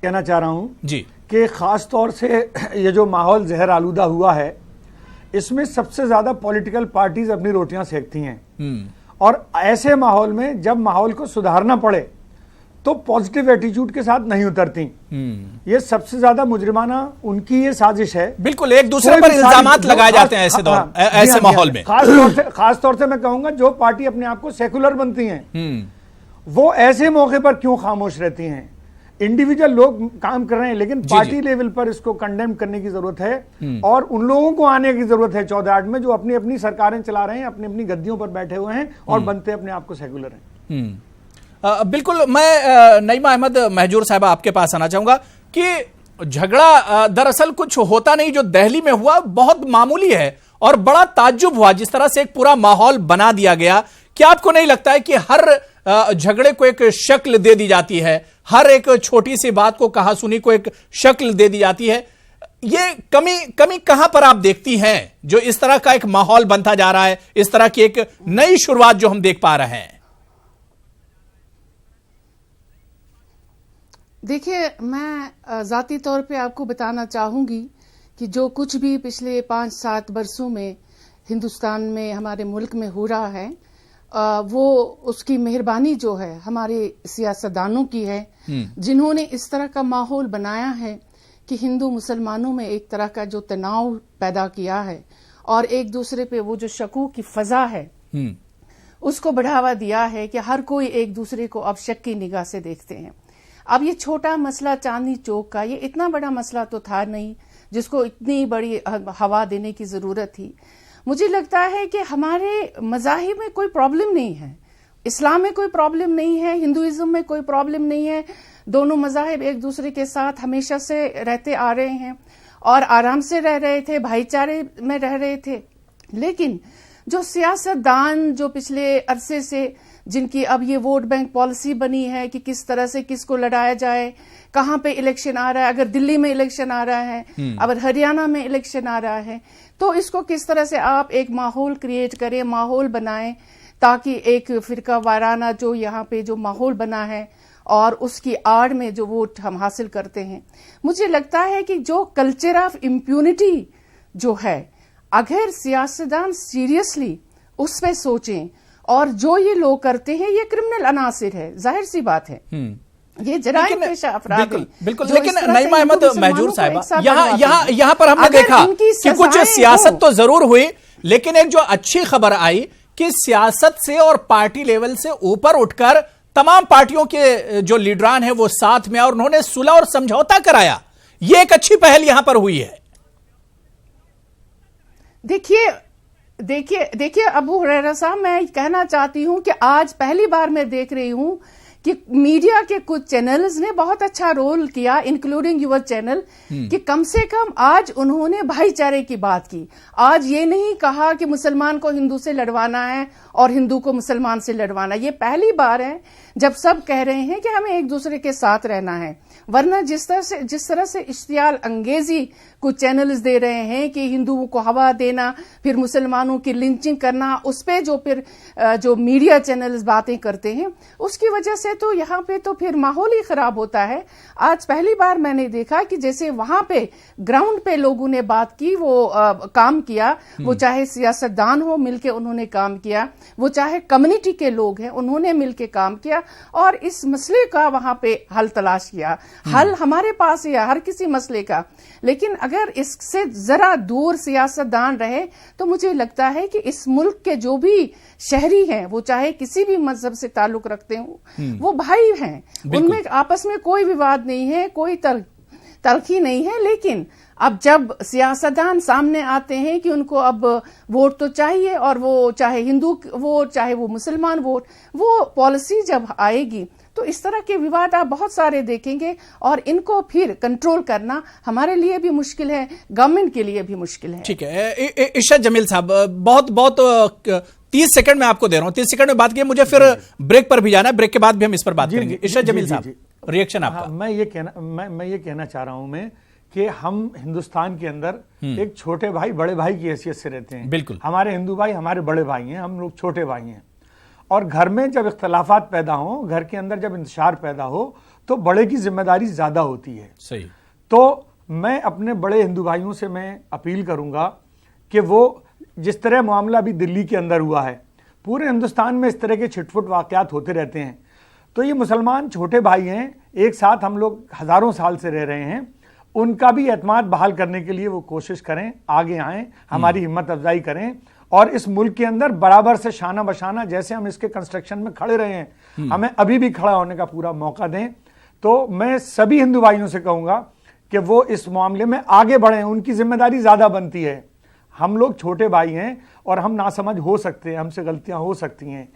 कहना चाह रहा हूं जी कि खास तौर से ये जो माहौल जहर आलूदा हुआ है, इसमें सबसे ज्यादा पॉलिटिकल पार्टीज अपनी रोटियां सेकती हैं। और ऐसे माहौल में जब माहौल को सुधारना पड़े तो पॉजिटिव एटीट्यूड के साथ नहीं उतरती। ये सबसे ज्यादा मुजरिमाना उनकी ये साजिश है। बिल्कुल, एक दूसरे पर इल्जामात लगाए जाते हैं ऐसे माहौल में। खास तौर से मैं कहूंगा जो पार्टी अपने आप को सेकुलर बनती हैं वो ऐसे मौके पर क्यों खामोश रहती हैं? इंडिविजुअल लोग काम कर रहे हैं, लेकिन पार्टी लेवल पर इसको कंडेम करने की जरूरत है और उन लोगों को आने की जरूरत है 14-8 में जो अपनी अपनी सरकारें चला रहे हैं, अपनी अपनी गद्दियों पर बैठे हुए हैं और बनते अपने आप को सेकुलर हैं। बिल्कुल, मैं नईमा अहमद महजूर साहब आपके पास आना चाहूंगा कि झगड़ा दरअसल कुछ होता नहीं, जो दिल्ली में हुआ बहुत मामूली है और बड़ा ताज्जुब हुआ जिस तरह से एक पूरा माहौल बना दिया गया। क्या आपको नहीं लगता है कि हर झगड़े को एक शक्ल दे दी जाती है, हर एक छोटी सी बात को, कहासुनी को एक शक्ल दे दी जाती है? ये कमी कहां पर आप देखती हैं जो इस तरह का एक माहौल बनता जा रहा है, इस तरह की एक नई शुरुआत जो हम देख पा रहे हैं? देखिए, मैं जाती तौर पे आपको बताना चाहूंगी कि जो कुछ भी पिछले 5-7 वर्षों में हिंदुस्तान में, हमारे मुल्क में हो रहा है, वो उसकी मेहरबानी जो है हमारे सियासतदानों की है, जिन्होंने इस तरह का माहौल बनाया है कि हिंदू मुसलमानों में एक तरह का जो तनाव पैदा किया है और एक दूसरे पे वो जो शकूक की फजा है उसको बढ़ावा दिया है कि हर कोई एक दूसरे को अब शक की निगाह से देखते हैं। अब ये छोटा मसला चांदनी चौक का, ये इतना बड़ा मसला तो था नहीं जिसको इतनी बड़ी हवा देने की जरूरत थी। मुझे लगता है कि हमारे मज़ाहिब में कोई प्रॉब्लम नहीं है, इस्लाम में कोई प्रॉब्लम नहीं है, हिंदुइज्म में कोई प्रॉब्लम नहीं है। दोनों मज़ाहिब एक दूसरे के साथ हमेशा से रहते आ रहे हैं और आराम से रह रहे थे, भाईचारे में रह रहे थे। लेकिन जो सियासतदान जो पिछले अरसे से जिनकी अब ये वोट बैंक पॉलिसी बनी है कि किस तरह से किसको लड़ाया जाए, कहां पे इलेक्शन आ रहा है, अगर दिल्ली में इलेक्शन आ रहा है, अगर हरियाणा में इलेक्शन आ रहा है, तो इसको किस तरह से आप एक माहौल क्रिएट करें, माहौल बनाएं ताकि एक फिरका वाराना जो यहाँ पे जो माहौल बना है और उसकी आड़ में जो वोट हम हासिल करते हैं। मुझे लगता है कि जो कल्चर ऑफ इम्प्यूनिटी जो है, अगर सियासतदान सीरियसली उस पर सोचें, और जो ये लोग करते हैं ये क्रिमिनल अनासिर है, जाहिर सी बात है, ये जराइम पेशा अपराध है। बिल्कुल, लेकिन नईमा अहमद महजूर साहिबा, यहाँ पर हमने देखा कि कुछ सियासत तो जरूर हुई, लेकिन एक जो अच्छी खबर आई कि सियासत से और पार्टी लेवल से ऊपर उठकर तमाम पार्टियों के जो लीडरान हैं वो साथ में और उन्होंने सुलह और समझौता कराया। ये एक अच्छी पहल यहां पर हुई है। देखिए अबू हुरैरा साहब, मैं कहना चाहती हूं कि आज पहली बार मैं देख रही हूं कि मीडिया के कुछ चैनल्स ने बहुत अच्छा रोल किया, इंक्लूडिंग यूर चैनल, कि कम से कम आज उन्होंने भाईचारे की बात की। आज ये नहीं कहा कि मुसलमान को हिंदू से लड़वाना है और हिंदू को मुसलमान से लड़वाना। ये पहली बार है जब सब कह रहे हैं कि हमें एक दूसरे के साथ रहना है। वरना जिस तरह से इश्तियाल अंगेजी कुछ चैनल्स दे रहे हैं कि हिंदुओं को हवा देना, फिर मुसलमानों की लिंचिंग करना, उस पे जो फिर जो मीडिया चैनल्स बातें करते हैं, उसकी वजह से तो यहाँ पे तो फिर माहौल ही खराब होता है। आज पहली बार मैंने देखा कि जैसे वहां पे ग्राउंड पे लोगों ने बात की, वो काम किया, वो चाहे सियासतदान हो मिलके उन्होंने काम किया, वो चाहे कम्युनिटी के लोग हैं उन्होंने मिलके काम किया और इस मसले का वहां पे हल तलाश किया। हल हमारे पास है हर किसी मसले का, लेकिन अगर इससे जरा दूर सियासतदान रहे तो मुझे लगता है कि इस मुल्क के जो भी शहरी हैं, वो चाहे किसी भी मजहब से ताल्लुक रखते हो, वो भाई हैं, उनमें आपस में कोई विवाद नहीं है, कोई तलखी नहीं है। लेकिन अब जब सियासतदान सामने आते हैं कि उनको अब वोट तो चाहिए, और वो चाहे हिंदू वोट चाहे वो मुसलमान वोट, वो पॉलिसी जब आएगी तो इस तरह के विवाद आप बहुत सारे देखेंगे और इनको फिर कंट्रोल करना हमारे लिए भी मुश्किल है, गवर्नमेंट के लिए भी मुश्किल है। ठीक है, इशरत जमील साहब, बहुत 30 सेकंड में आपको दे रहा हूं, 30 सेकंड में बात की, मुझे फिर ब्रेक पर भी जाना है, ब्रेक के बाद भी हम इस पर बात करेंगे। इशरत जमील साहब, रिएक्शन आपका। मैं ये कहना चाह रहा हूं मैं कि हम हिंदुस्तान के अंदर एक छोटे भाई बड़े भाई की हैसियत से रहते हैं। बिल्कुल, हमारे हिंदू भाई हमारे बड़े भाई हैं, हम लोग छोटे भाई हैं, और घर में जब इख्तलाफात पैदा हो, घर के अंदर जब इंतशार पैदा हो, तो बड़े की जिम्मेदारी ज्यादा होती है। सही। तो मैं अपने बड़े हिंदू भाइयों से मैं अपील करूंगा कि वो जिस तरह मामला अभी दिल्ली के अंदर हुआ है, पूरे हिंदुस्तान में इस तरह के छिटफुट वाकयात होते रहते हैं, तो ये मुसलमान छोटे भाई हैं, एक साथ हम लोग हजारों साल से रह रहे हैं, उनका भी एतमाद बहाल करने के लिए वो कोशिश करें, आगे आएं, हमारी हिम्मत अफजाई करें, और इस मुल्क के अंदर बराबर से शाना बशाना जैसे हम इसके कंस्ट्रक्शन में खड़े रहे हैं, हमें अभी भी खड़ा होने का पूरा मौका दें। तो मैं सभी हिंदू भाइयों से कहूंगा कि वो इस मामले में आगे बढ़ें, उनकी जिम्मेदारी ज्यादा बनती है। हम लोग छोटे भाई हैं और हम नासमझ हो सकते हैं, हमसे गलतियां हो सकती हैं,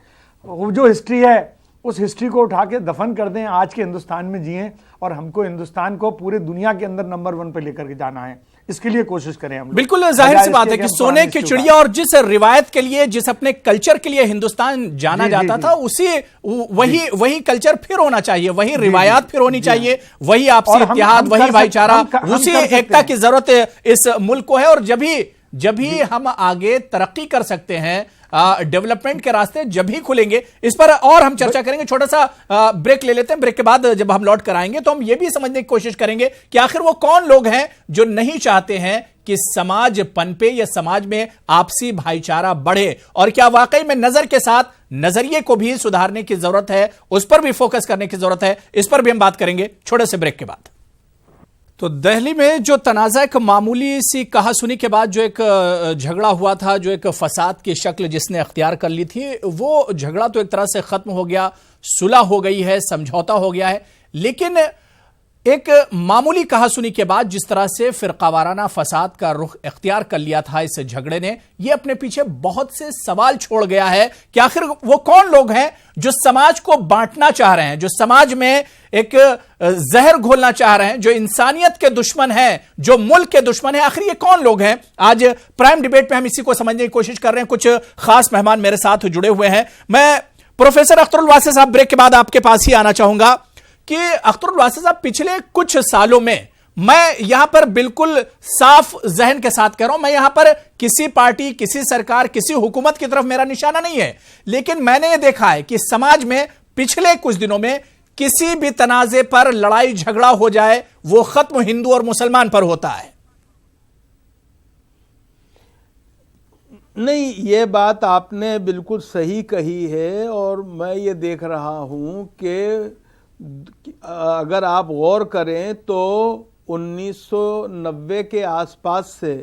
वो जो हिस्ट्री है उस हिस्ट्री को उठा के दफन कर दें, आज के हिंदुस्तान में जिएं, और हमको हिंदुस्तान को पूरे दुनिया के अंदर नंबर 1 पे लेकर के जाना है, इसके लिए कोशिश करें हम लोग। बिल्कुल जाहिर सी बात है कि सोने की चिड़िया और जिस रिवायत के लिए, जिस अपने कल्चर के लिए हिंदुस्तान जाना जाता था, उसी वही कल्चर फिर होना चाहिए, वही रिवायात फिर होनी चाहिए, वही आपसी इत्तेहाद, वही भाईचारा, उसी एकता की जरूरत इस मुल्क को है। और जब भी हम आगे तरक्की कर सकते हैं, डेवलपमेंट के रास्ते जब ही खुलेंगे। इस पर और हम चर्चा करेंगे, छोटा सा ब्रेक ले लेते हैं। ब्रेक के बाद जब हम लौट कर आएंगे तो हम यह भी समझने की कोशिश करेंगे कि आखिर वो कौन लोग हैं जो नहीं चाहते हैं कि समाज पनपे या समाज में आपसी भाईचारा बढ़े, और क्या वाकई में नजर के साथ नजरिए को भी सुधारने की जरूरत है, उस पर भी फोकस करने की जरूरत है। इस पर भी हम बात करेंगे छोटे से ब्रेक के बाद। तो दिल्ली में जो तनाज़ा एक मामूली सी कहासुनी के बाद जो एक झगड़ा हुआ था, जो एक फसाद की शक्ल जिसने अख्तियार कर ली थी, वो झगड़ा तो एक तरह से खत्म हो गया, सुलह हो गई है, समझौता हो गया है। लेकिन एक मामूली कहासुनी के बाद जिस तरह से फिरकावाराना फसाद का रुख इख्तियार कर लिया था इस झगड़े ने, यह अपने पीछे बहुत से सवाल छोड़ गया है कि आखिर वो कौन लोग हैं जो समाज को बांटना चाह रहे हैं, जो समाज में एक जहर घोलना चाह रहे हैं, जो इंसानियत के दुश्मन हैं, जो मुल्क के दुश्मन हैं। आखिर ये कौन लोग हैं? आज प्राइम डिबेट पे हम इसी को समझने की कोशिश कर रहे हैं। कुछ खास मेहमान मेरे साथ जुड़े हुए हैं। मैं प्रोफेसर अख्तरुल वासी साहब ब्रेक के बाद आपके पास ही आना चाहूंगा कि अख्तरुल वासी साहब, पिछले कुछ सालों में, मैं यहां पर बिल्कुल साफ जहन के साथ कह रहा हूं, मैं यहां पर किसी पार्टी, किसी सरकार, किसी हुकूमत की तरफ मेरा निशाना नहीं है, लेकिन मैंने यह देखा है कि समाज में पिछले कुछ दिनों में किसी भी तनाजे पर लड़ाई झगड़ा हो जाए, वो खत्म हिंदू और मुसलमान पर होता है। नहीं, ये बात आपने बिल्कुल सही कही है और मैं ये देख रहा हूं कि अगर आप गौर करें तो 1990 के आसपास से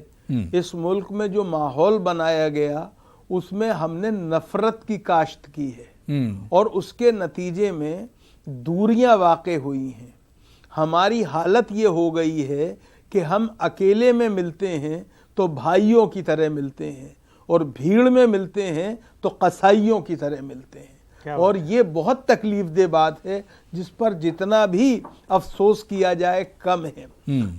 इस मुल्क में जो माहौल बनाया गया उसमें हमने नफरत की काश्त की है और उसके नतीजे में दूरियां वाक़ई हुई हैं। हमारी हालत ये हो गई है कि हम अकेले में मिलते हैं तो भाइयों की तरह मिलते हैं और भीड़ में मिलते हैं तो कसाईयों की तरह मिलते हैं। और ये बहुत तकलीफ दे बात है जिस पर जितना भी अफसोस किया जाए कम है।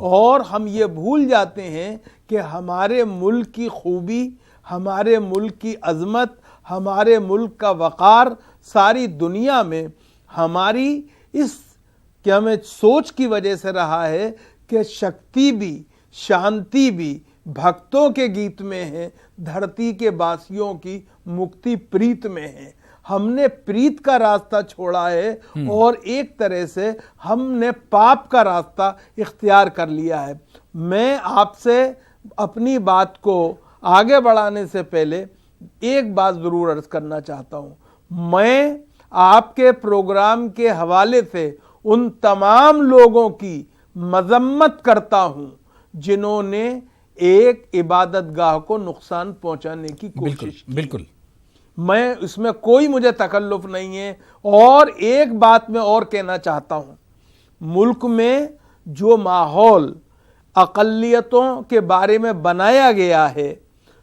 और हम ये भूल जाते हैं कि हमारे मुल्क की खूबी, हमारे मुल्क की अजमत, हमारे मुल्क का वक़ार सारी दुनिया में हमारी इस क्या में सोच की वजह से रहा है कि शक्ति भी, शांति भी भक्तों के गीत में है, धरती के वासियों की मुक्ति प्रीत में है। हमने प्रीत का रास्ता छोड़ा है और एक तरह से हमने पाप का रास्ता इख्तियार कर लिया है। मैं आपसे अपनी बात को आगे बढ़ाने से पहले एक बात जरूर अर्ज करना चाहता हूं। मैं आपके प्रोग्राम के हवाले से उन तमाम लोगों की मजम्मत करता हूं जिन्होंने एक इबादतगाह को नुकसान पहुंचाने की कोशिश की। बिल्कुल, मैं इसमें कोई मुझे तकल्लुफ नहीं है। और एक बात मैं और कहना चाहता हूं, मुल्क में जो माहौल अक़लियतों के बारे में बनाया गया है,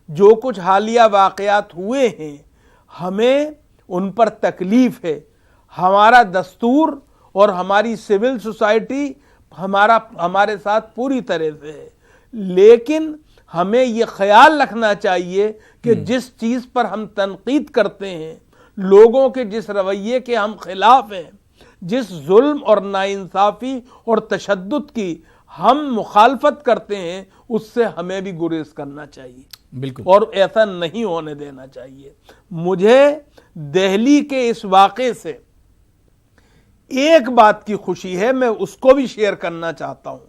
जो कुछ हालिया वाक़यात हुए हैं, हमें उन पर तकलीफ है। हमारा दस्तूर और हमारी सिविल सोसाइटी हमारे साथ पूरी तरह से है, लेकिन हमें यह ख्याल रखना चाहिए कि जिस चीज पर हम तनकीद करते हैं, लोगों के जिस रवैये के हम खिलाफ हैं, जिस जुल्म और नाइंसाफी और तशद्दुद की हम मुखालफत करते हैं, उससे हमें भी गुरेज करना चाहिए। बिल्कुल, और ऐसा नहीं होने देना चाहिए। मुझे दिल्ली के इस वाक़े से एक बात की खुशी है, मैं उसको भी शेयर करना चाहता हूं,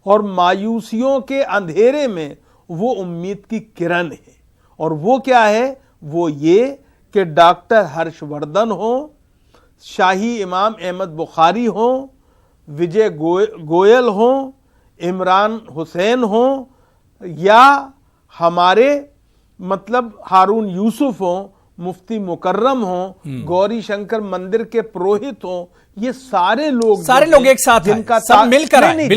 और मायूसियों के अंधेरे में वो उम्मीद की किरण है। और वो क्या है? वो ये कि डॉक्टर हर्षवर्धन हो, शाही इमाम अहमद बुखारी हो, विजय गोयल हो, इमरान हुसैन हो, या हमारे मतलब हारून यूसुफ हो, मुफ्ती मुकर्रम हो, गौरी शंकर मंदिर के पुरोहित हो, ये सारे लोग एक साथ जिनका सब मिलकर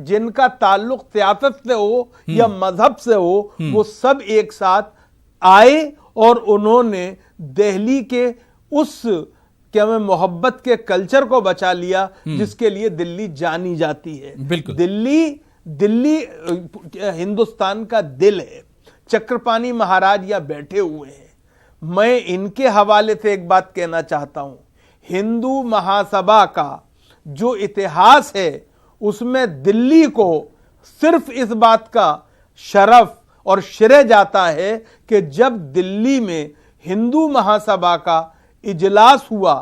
जिनका ताल्लुक सियासत से हो या मजहब से हो, वो सब एक साथ आए और उन्होंने दिल्ली के उस क्या मैं मोहब्बत के कल्चर को बचा लिया जिसके लिए दिल्ली जानी जाती है। दिल्ली हिंदुस्तान का दिल है। चक्रपाणी महाराज यहां बैठे हुए हैं। मैं इनके हवाले से एक बात कहना चाहता हूं, हिंदू महासभा का जो इतिहास है उसमें दिल्ली को सिर्फ इस बात का शरफ और श्रेय जाता है कि जब दिल्ली में हिंदू महासभा का इजलास हुआ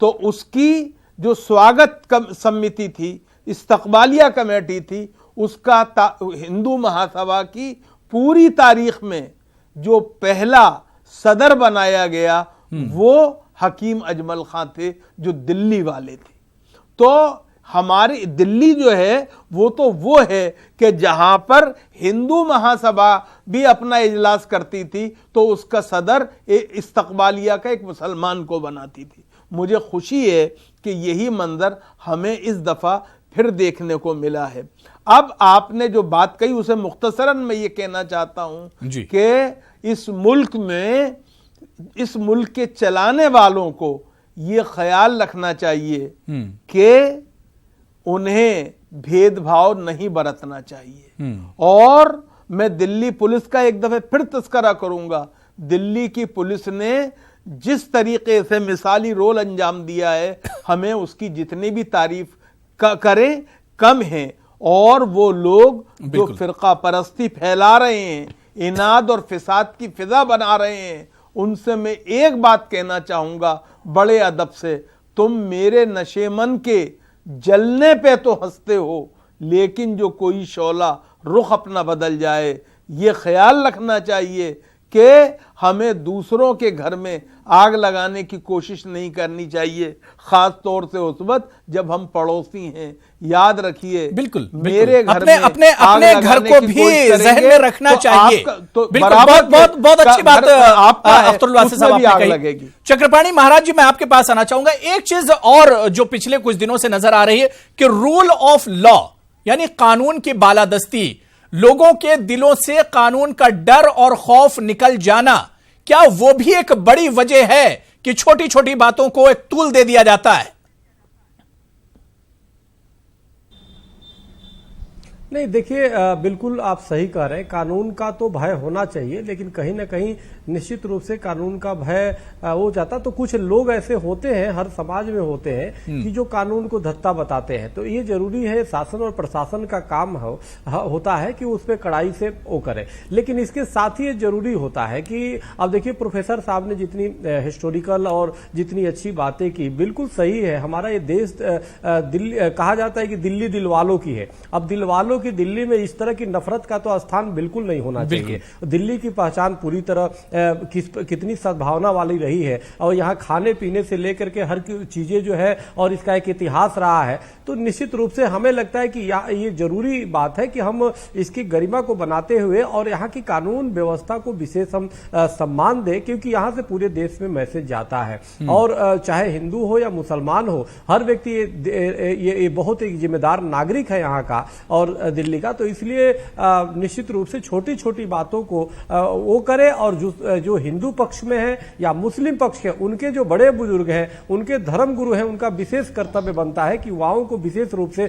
तो उसकी जो स्वागत समिति थी, इस्तकबालिया कमेटी थी, उसका हिंदू महासभा की पूरी तारीख में जो पहला सदर बनाया गया वो हकीम अजमल खां थे, जो दिल्ली वाले थे। तो हमारी दिल्ली जो है वो है कि जहां पर हिंदू महासभा भी अपना इजलास करती थी तो उसका सदर इस्तकबालिया का एक मुसलमान को बनाती थी। मुझे खुशी है कि यही मंजर हमें इस दफा फिर देखने को मिला है। अब आपने जो बात कही उसे मुख्तसरन मैं ये कहना चाहता हूं कि इस मुल्क के चलाने वालों को ये ख्याल रखना चाहिए कि उन्हें भेदभाव नहीं बरतना चाहिए। और मैं दिल्ली पुलिस का एक दफे फिर तस्करा करूंगा। दिल्ली की पुलिस ने जिस तरीके से मिसाली रोल अंजाम दिया है, हमें उसकी जितनी भी तारीफ करें कम है। और वो लोग जो फिरका परस्ती फैला रहे हैं, इनाद और फिसाद की फिजा बना रहे हैं, उनसे मैं एक बात कहना चाहूंगा बड़े अदब से, तुम मेरे नशेमन के जलने पे तो हंसते हो, लेकिन जो कोई शोला रुख अपना बदल जाए, ये ख्याल रखना चाहिए कि हमें दूसरों के घर में आग लगाने की कोशिश नहीं करनी चाहिए, खास तौर से उस वक्त जब हम पड़ोसी हैं। याद रखिए, बिल्कुल मेरे घर अपने में अपने घर को भी जहन में रखना चाहिए। तो बिल्कुल, बहुत अच्छी बात अख्तरुल वासिफ साहब आपने कही। लगेगी। चक्रपाणी महाराज जी, मैं आपके पास आना चाहूंगा। एक चीज और जो पिछले कुछ दिनों से नजर आ रही है कि रूल ऑफ लॉ, यानी कानून की बालादस्ती, लोगों के दिलों से कानून का डर और खौफ निकल जाना, क्या वो भी एक बड़ी वजह है कि छोटी छोटी बातों को एक तूल दे दिया जाता है? नहीं, देखिए, बिल्कुल आप सही कह रहे हैं। कानून का तो भय होना चाहिए, लेकिन कहीं ना कहीं निश्चित रूप से कानून का भय हो जाता। तो कुछ लोग ऐसे होते हैं, हर समाज में होते हैं, कि जो कानून को धत्ता बताते हैं। तो ये जरूरी है, शासन और प्रशासन का काम होता है कि उस पर कड़ाई से वो करे। लेकिन इसके साथ ही ये जरूरी होता है कि अब देखिए, प्रोफेसर साहब ने जितनी हिस्टोरिकल और जितनी अच्छी बातें की, बिल्कुल सही है। हमारा ये देश दिल्ली कहा जाता है कि दिल्ली दिल वालों की है। अब दिल वालों की दिल्ली में इस तरह की नफरत का तो स्थान बिल्कुल नहीं होना चाहिए। दिल्ली की पहचान पूरी तरह कितनी सद्भावना वाली रही है, और यहाँ खाने पीने से लेकर के हर चीजें जो है, और इसका एक इतिहास रहा है। तो निश्चित रूप से हमें लगता है कि ये जरूरी बात है कि हम इसकी गरिमा को बनाते हुए और यहाँ की कानून व्यवस्था को विशेष हम सम्मान दें, क्योंकि यहाँ से पूरे देश में मैसेज जाता है। और चाहे हिंदू हो या मुसलमान हो, हर व्यक्ति ये बहुत एक जिम्मेदार नागरिक है यहाँ का और दिल्ली का। तो इसलिए निश्चित रूप से छोटी छोटी बातों को वो करे, और जो हिंदू पक्ष में है या मुस्लिम पक्ष है, उनके जो बड़े बुजुर्ग हैं, उनके धर्म गुरु हैं, उनका विशेष कर्तव्य बनता है कि युवाओं को विशेष रूप से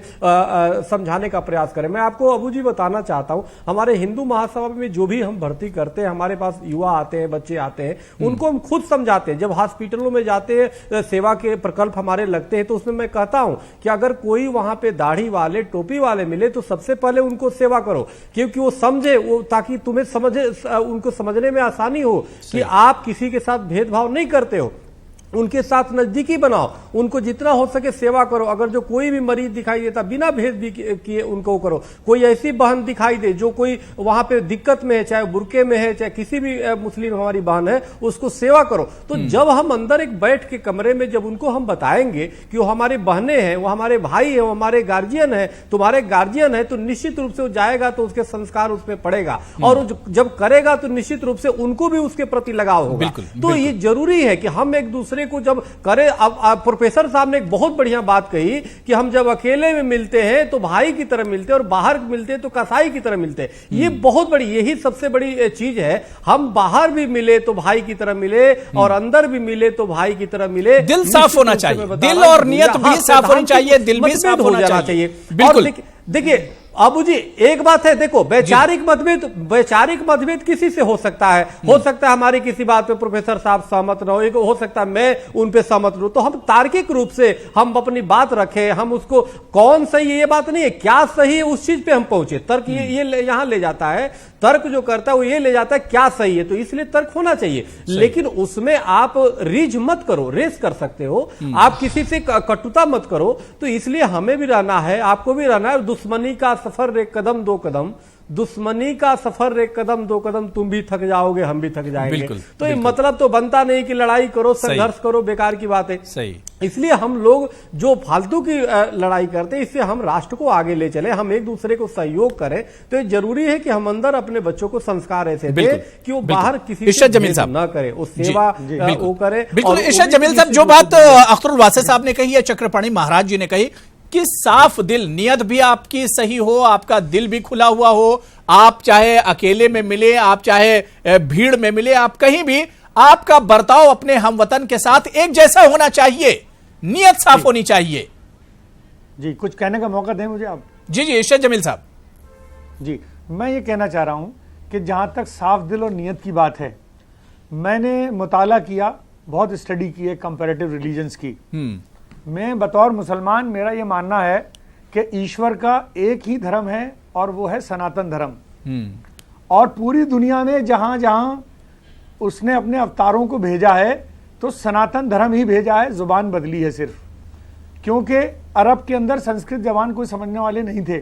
समझाने का प्रयास करें। मैं आपको अबू जी बताना चाहता हूं, हमारे हिंदू महासभा में जो भी हम भर्ती करते हैं, हमारे पास युवा आते हैं, बच्चे आते हैं, उनको हम खुद समझाते हैं। जब हॉस्पिटलों में जाते हैं, सेवा के प्रकल्प हमारे लगते हैं, तो उसमें मैं कहता हूं कि अगर कोई वहां पे दाढ़ी वाले, टोपी वाले मिले, तो सबसे पहले उनको सेवा करो, क्योंकि वो समझे, वो ताकि तुम्हें समझे, उनको समझने में आसानी हो कि आप किसी के साथ भेदभाव नहीं करते हो। उनके साथ नजदीकी बनाओ, उनको जितना हो सके सेवा करो। अगर जो कोई भी मरीज दिखाई देता, बिना भेद भी किए उनको करो। कोई ऐसी बहन दिखाई दे जो कोई वहां पे दिक्कत में है, चाहे बुरके में है, चाहे किसी भी मुस्लिम हमारी बहन है, उसको सेवा करो। तो जब हम अंदर एक बैठ के कमरे में जब उनको हम बताएंगे कि वो हमारे बहनें हैं, वो हमारे भाई है, वो हमारे गार्जियन है, तुम्हारे गार्जियन है, तो निश्चित रूप से वो जाएगा तो उसके संस्कार उसमें पड़ेगा, और जब करेगा तो निश्चित रूप से उनको भी उसके प्रति लगाव होगा। तो ये जरूरी है कि हम एक दूसरे को जब करें। अब प्रोफेसर साहब ने एक बहुत बढ़िया बात कही कि हम जब अकेले में मिलते हैं तो भाई की तरह मिलते हैं, और बाहर मिलते हैं तो कसाई की तरह मिलते हैं। ये बहुत बड़ी, यही सबसे बड़ी चीज है। हम बाहर भी मिले तो भाई की तरह मिले, और अंदर भी मिले तो भाई की तरह मिले। दिल साफ होना चाहिए, दिल और नियत भी साफ होनी चाहिए, दिल भी साफ होना चाहिए। बिल्कुल। देखिए अबू जी, एक बात है, देखो, वैचारिक मतभेद किसी से हो सकता है। हो सकता है हमारी किसी बात पे प्रोफेसर साहब सहमत न हो सकता है मैं उन पे सहमत रहूं। तो हम तार्किक रूप से हम अपनी बात रखें, हम उसको कौन सही है ये बात नहीं है, क्या सही है उस चीज पे हम पहुंचे। तर्क ये यहां ले जाता है, तर्क जो करता है वो ये ले जाता है क्या सही है, तो इसलिए तर्क होना चाहिए। लेकिन उसमें आप रीझ मत करो, रेस कर सकते हो, आप किसी से कटुता मत करो। तो इसलिए हमें भी रहना है, आपको भी रहना है। दुश्मनी का सफर एक कदम दो कदम, दुश्मनी का सफर एक कदम दो कदम, तुम भी थक जाओगे, हम भी थक जाएंगे। तो ये मतलब तो बनता नहीं कि लड़ाई करो, संघर्ष करो, बेकार की बात है। सही। इसलिए हम लोग जो फालतू की लड़ाई करते हैं, इससे हम राष्ट्र को आगे ले चले, हम एक दूसरे को सहयोग करें। तो ये जरूरी है कि हम अंदर अपने बच्चों को संस्कार ऐसे दें कि वो बाहर किसी इरशाद जमील साहब न करे, वो सेवा वो करे। बिल्कुल इरशाद जमील साहब, जो बात अख्तरुल वासिफ साहब ने कही है, चक्रपाणी महाराज जी ने कही कि साफ दिल, नियत भी आपकी सही हो, आपका दिल भी खुला हुआ हो, आप चाहे अकेले में मिले, आप चाहे भीड़ में मिले, आप कहीं भी, आपका बर्ताव अपने हमवतन के साथ एक जैसा होना चाहिए, नियत साफ होनी चाहिए। जी, कुछ कहने का मौका दें मुझे आप। जी इरशाद जमील साहब। जी, मैं ये कहना चाह रहा हूं कि जहां तक साफ दिल और नियत की बात है, मैंने मुताला किया, बहुत स्टडी की है कंपैरेटिव रिलीजन्स की। मैं बतौर मुसलमान, मेरा यह मानना है कि ईश्वर का एक ही धर्म है और वो है सनातन धर्म। और पूरी दुनिया में जहां जहां उसने अपने अवतारों को भेजा है तो सनातन धर्म ही भेजा है, जुबान बदली है सिर्फ, क्योंकि अरब के अंदर संस्कृत जबान कोई समझने वाले नहीं थे।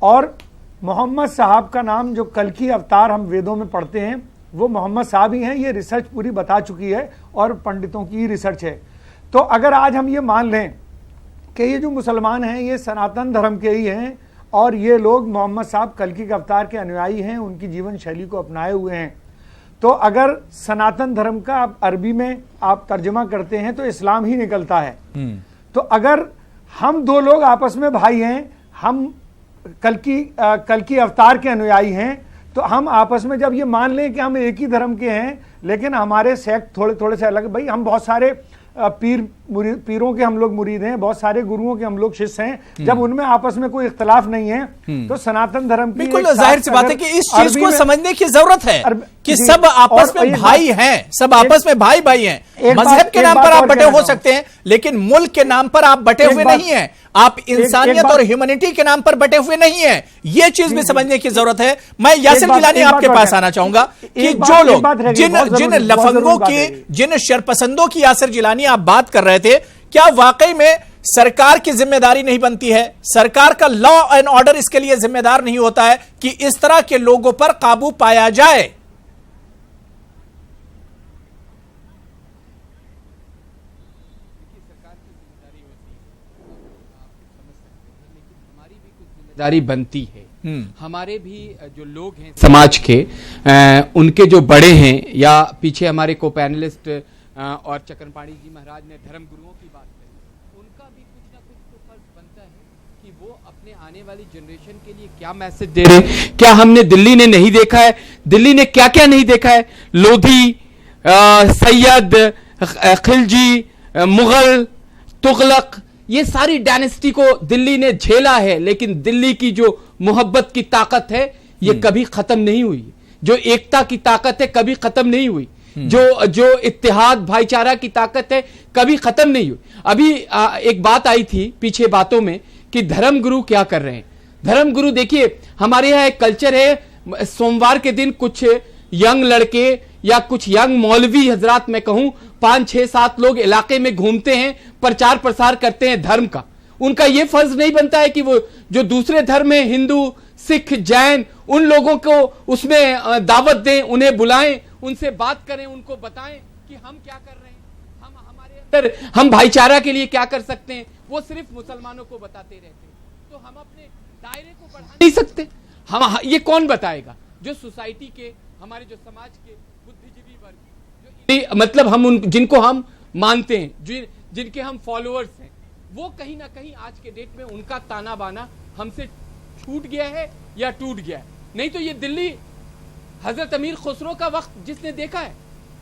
और मोहम्मद साहब का नाम जो कल्कि अवतार हम वेदों में पढ़ते हैं वो मोहम्मद साहब ही हैं, ये रिसर्च पूरी बता चुकी है और पंडितों की रिसर्च है। तो अगर आज हम ये मान लें कि ये जो मुसलमान हैं ये सनातन धर्म के ही हैं और ये लोग मोहम्मद साहब कल्कि के अवतार के अनुयायी हैं, उनकी जीवन शैली को अपनाए हुए हैं, तो अगर सनातन धर्म का आप अरबी में आप तर्जमा करते हैं तो इस्लाम ही निकलता है। तो अगर हम दो लोग आपस में भाई हैं, हम कल्कि अवतार के अनुयायी हैं, तो हम आपस में जब ये मान लें कि हम एक ही धर्म के हैं लेकिन हमारे सेक्ट थोड़े थोड़े से अलग, भाई हम बहुत सारे पीरों के हम लोग मुरीद हैं, बहुत सारे गुरुओं के हम लोग शिष्य हैं, जब उनमें आपस में कोई इख्तलाफ नहीं है तो सनातन धर्म की बिल्कुल जाहिर सी बात है कि इस चीज को समझने की जरूरत है कि सब आपस में भाई हैं, सब आपस में भाई भाई हैं। मजहब के नाम पर आप बटे हो सकते हैं लेकिन मुल्क के नाम पर आप बटे हुए नहीं हैं, आप इंसानियत और ह्यूमैनिटी के नाम पर बटे हुए नहीं हैं। ये चीज भी समझने की जरूरत है। मैं यासिर गिलानी आपके पास आना चाहूंगा कि जो लोग जिन लफंगों की, जिन शरपसंदों की यासिर गिलानी आप बात कर रहे थे, क्या वाकई में सरकार की जिम्मेदारी नहीं बनती है, सरकार का लॉ एंड ऑर्डर इसके लिए जिम्मेदार नहीं होता है कि इस तरह के लोगों पर काबू पाया जाए? जिम्मेदारी बनती है। हमारे भी जो लोग हैं समाज के, उनके जो बड़े हैं या पीछे हमारे को पैनलिस्ट और चक्रपाणी जी महाराज ने धर्म गुरुओं की बात करी, उनका भी कुछ ना कुछ तो फर्ज बनता है कि वो अपने आने वाली जनरेशन के लिए क्या मैसेज दे रहे हैं। क्या हमने दिल्ली ने नहीं देखा है, दिल्ली ने क्या क्या नहीं देखा है, लोधी, सैयद, खिलजी, मुगल, तुगलक, ये सारी डायनेस्टी को दिल्ली ने झेला है, लेकिन दिल्ली की जो मोहब्बत की ताकत है ये कभी खत्म नहीं हुई, जो एकता की ताकत है कभी खत्म नहीं हुई, जो इत्तेहाद भाईचारा की ताकत है कभी खत्म नहीं हुई। अभी एक बात आई थी पीछे बातों में कि धर्म गुरु क्या कर रहे हैं। धर्म गुरु देखिए, हमारे यहाँ एक कल्चर है, सोमवार के दिन कुछ यंग लड़के या कुछ यंग मौलवी हजरात, मैं कहूं 5, 6, 7 लोग इलाके में घूमते हैं, प्रचार प्रसार करते हैं धर्म का। उनका यह फर्ज नहीं बनता है कि वो जो दूसरे धर्म है, हिंदू, सिख, जैन, उन लोगों को उसमें दावत दें, उन्हें बुलाएं, उनसे बात करें, उनको बताएं कि हम क्या कर रहे हैं, हम हमारे अंदर हम भाईचारा के लिए क्या कर सकते हैं। वो सिर्फ मुसलमानों को बताते रहते हैं, तो हम अपने दायरे को बढ़ा नहीं सकते। हम ये कौन बताएगा? जो सोसाइटी के, हमारे जो समाज के बुद्धिजीवी वर्ग, जो मतलब हम जिनको हम मानते हैं, जिनके हम फॉलोअर्स हैं, वो कहीं ना कहीं आज के डेट में उनका ताना बाना हमसे छूट गया है या टूट गया है। नहीं तो ये दिल्ली हजरत अमीर खुसरो का वक्त जिसने देखा है,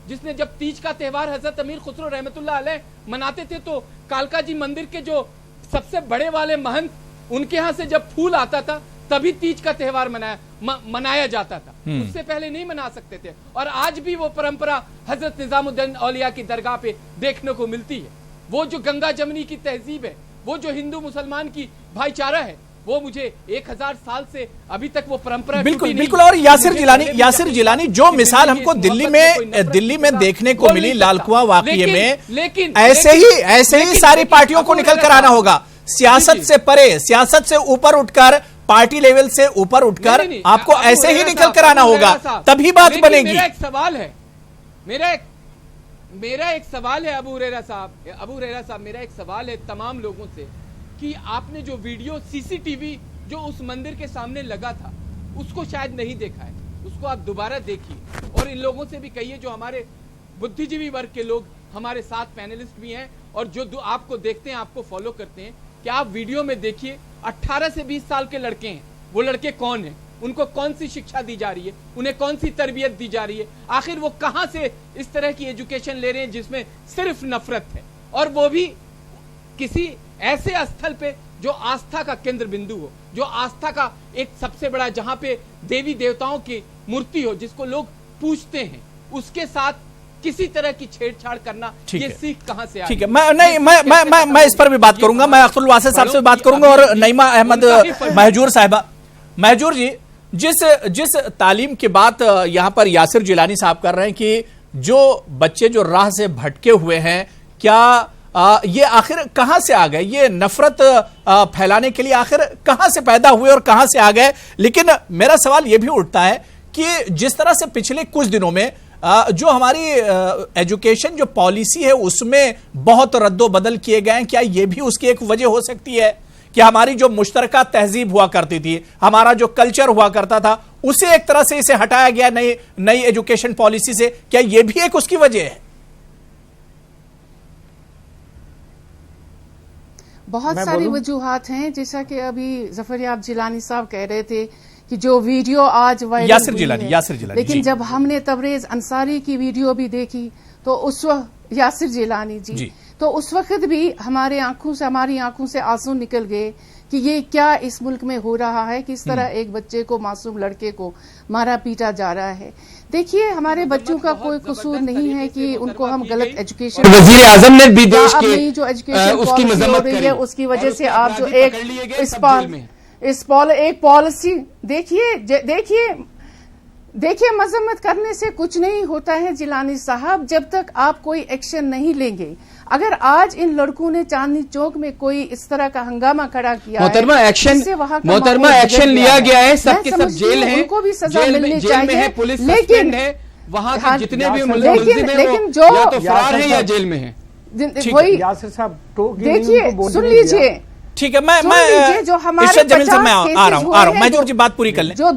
जिसने जब तीज का त्योहार हजरत अमीर खुसरो रहमतुल्लाह अलैह मनाते थे तो कालका जी मंदिर के जो सबसे बड़े वाले महंत, उनके यहां से जब फूल आता था तभी तीज का त्योहार मनाया जाता था, उससे पहले नहीं मना सकते थे। और आज भी वो परंपरा हजरत निजामुद्दीन औलिया की दरगाह पे देखने को मिलती है। वो जो गंगा जमनी की तहजीब है, वो जो हिंदू मुसलमान की भाईचारा है, वो मुझे 1000 साल से अभी तक वो परंपरा बिल्कुल बिल्कुल। और यासिर जिलानी जो मिसाल हमको दिल्ली में देखने को मिली लालकुआं वाकये में, लेकिन ऐसे ही सारी पार्टियों को निकल कर आना होगा। सियासत से परे, सियासत से ऊपर उठकर, पार्टी लेवल से ऊपर उठकर आपको ऐसे ही निकल कर आना होगा, तभी बात बनेगी। मेरा एक सवाल है, मेरा एक सवाल है अबू हुरैरा साहब, मेरा एक सवाल है तमाम लोगों से कि आपने जो वीडियो सीसीटीवी जो उस मंदिर के सामने लगा था उसको शायद नहीं देखा है, उसको आप दोबारा देखिए और इन लोगों से भी कहिए, जो हमारे बुद्धिजीवी वर्ग के लोग हमारे साथ पैनलिस्ट भी हैं और जो आपको देखते हैं, आपको फॉलो करते हैं, कि आप वीडियो में देखिए 18 से 20 साल के लड़के हैं। वो लड़के कौन हैं, उनको कौन सी शिक्षा दी जा रही है, उन्हें कौन सी तरबियत दी जा रही है, आखिर वो कहां से इस तरह की एजुकेशन ले रहे हैं जिसमें सिर्फ नफरत है, और वो भी किसी ऐसे स्थल पे जो आस्था का केंद्र बिंदु हो, जो आस्था का एक सबसे बड़ा, जहां पे देवी देवताओं की मूर्ति हो जिसको लोग पूजते हैं, उसके साथ किसी तरह की छेड़छाड़ करना, ये सीख कहां से आई? ठीक है, मैं इस पर भी बात करूंगा। मैं अख्तरुल वासिद साहब से बात करूंगा और नईमा अहमद महजूर साहिबा। महजूर जी, जिस तालीम की बात यहां पर यासिर जिलानी साहब कर रहे हैं कि जो बच्चे जो राह से भटके हुए हैं, क्या ये आखिर कहां से आ गए? ये नफरत फैलाने के लिए आखिर कहां से पैदा हुए और कहां से आ गए? लेकिन मेरा सवाल यह भी उठता है कि जिस तरह से पिछले कुछ दिनों में जो हमारी एजुकेशन जो पॉलिसी है उसमें बहुत रद्दोबदल किए गए हैं, क्या ये भी उसकी एक वजह हो सकती है कि हमारी जो मुश्तरका तहजीब हुआ करती थी, हमारा जो कल्चर हुआ करता था, उसे एक तरह से इसे हटाया गया नई एजुकेशन पॉलिसी से? क्या ये भी एक उसकी वजह है? बहुत सारी वजूहात हैं, जैसा कि अभी जफरयाब जिलानी साहब कह रहे थे कि जो वीडियो आज वायरल यासिर जिलानी लेकिन जब हमने तबरेज अंसारी की वीडियो भी देखी तो उस वक्त यासिर जिलानी जी तो उस वक्त भी हमारी आंखों से आंसू निकल गए कि ये क्या इस मुल्क में हो रहा है, किस तरह एक बच्चे को, मासूम लड़के को मारा पीटा जा रहा है। देखिए, हमारे बच्चों का कोई कसूर नहीं है कि उनको हम गलत एजुकेशन, वजीर आजम ने भी देश के जो एजुकेशन उसकी मजम्मत करी है उसकी वजह से आप जो एक पॉलिसी देखिए मजम्मत करने से कुछ नहीं होता है जिलानी साहब, जब तक आप कोई एक्शन नहीं लेंगे। अगर आज इन लड़कों ने चांदनी चौक में कोई इस तरह का हंगामा खड़ा किया मोहतरमा एक्शन लिया गया है, सबके सब जेल हैं, उनको भी सजा मिलनी जेल में है, पुलिस सस्पेंड है, वहां के जितने भी मुलजिम हैं वो या तो फरार हैं या जेल में हैं। वही यासिर साहब देखिए, सुन लीजिए, ठीक है, मैं जो हमारे जमील से मैं आ रहा हूं, महजूर जी बात पूरी कर लें। जो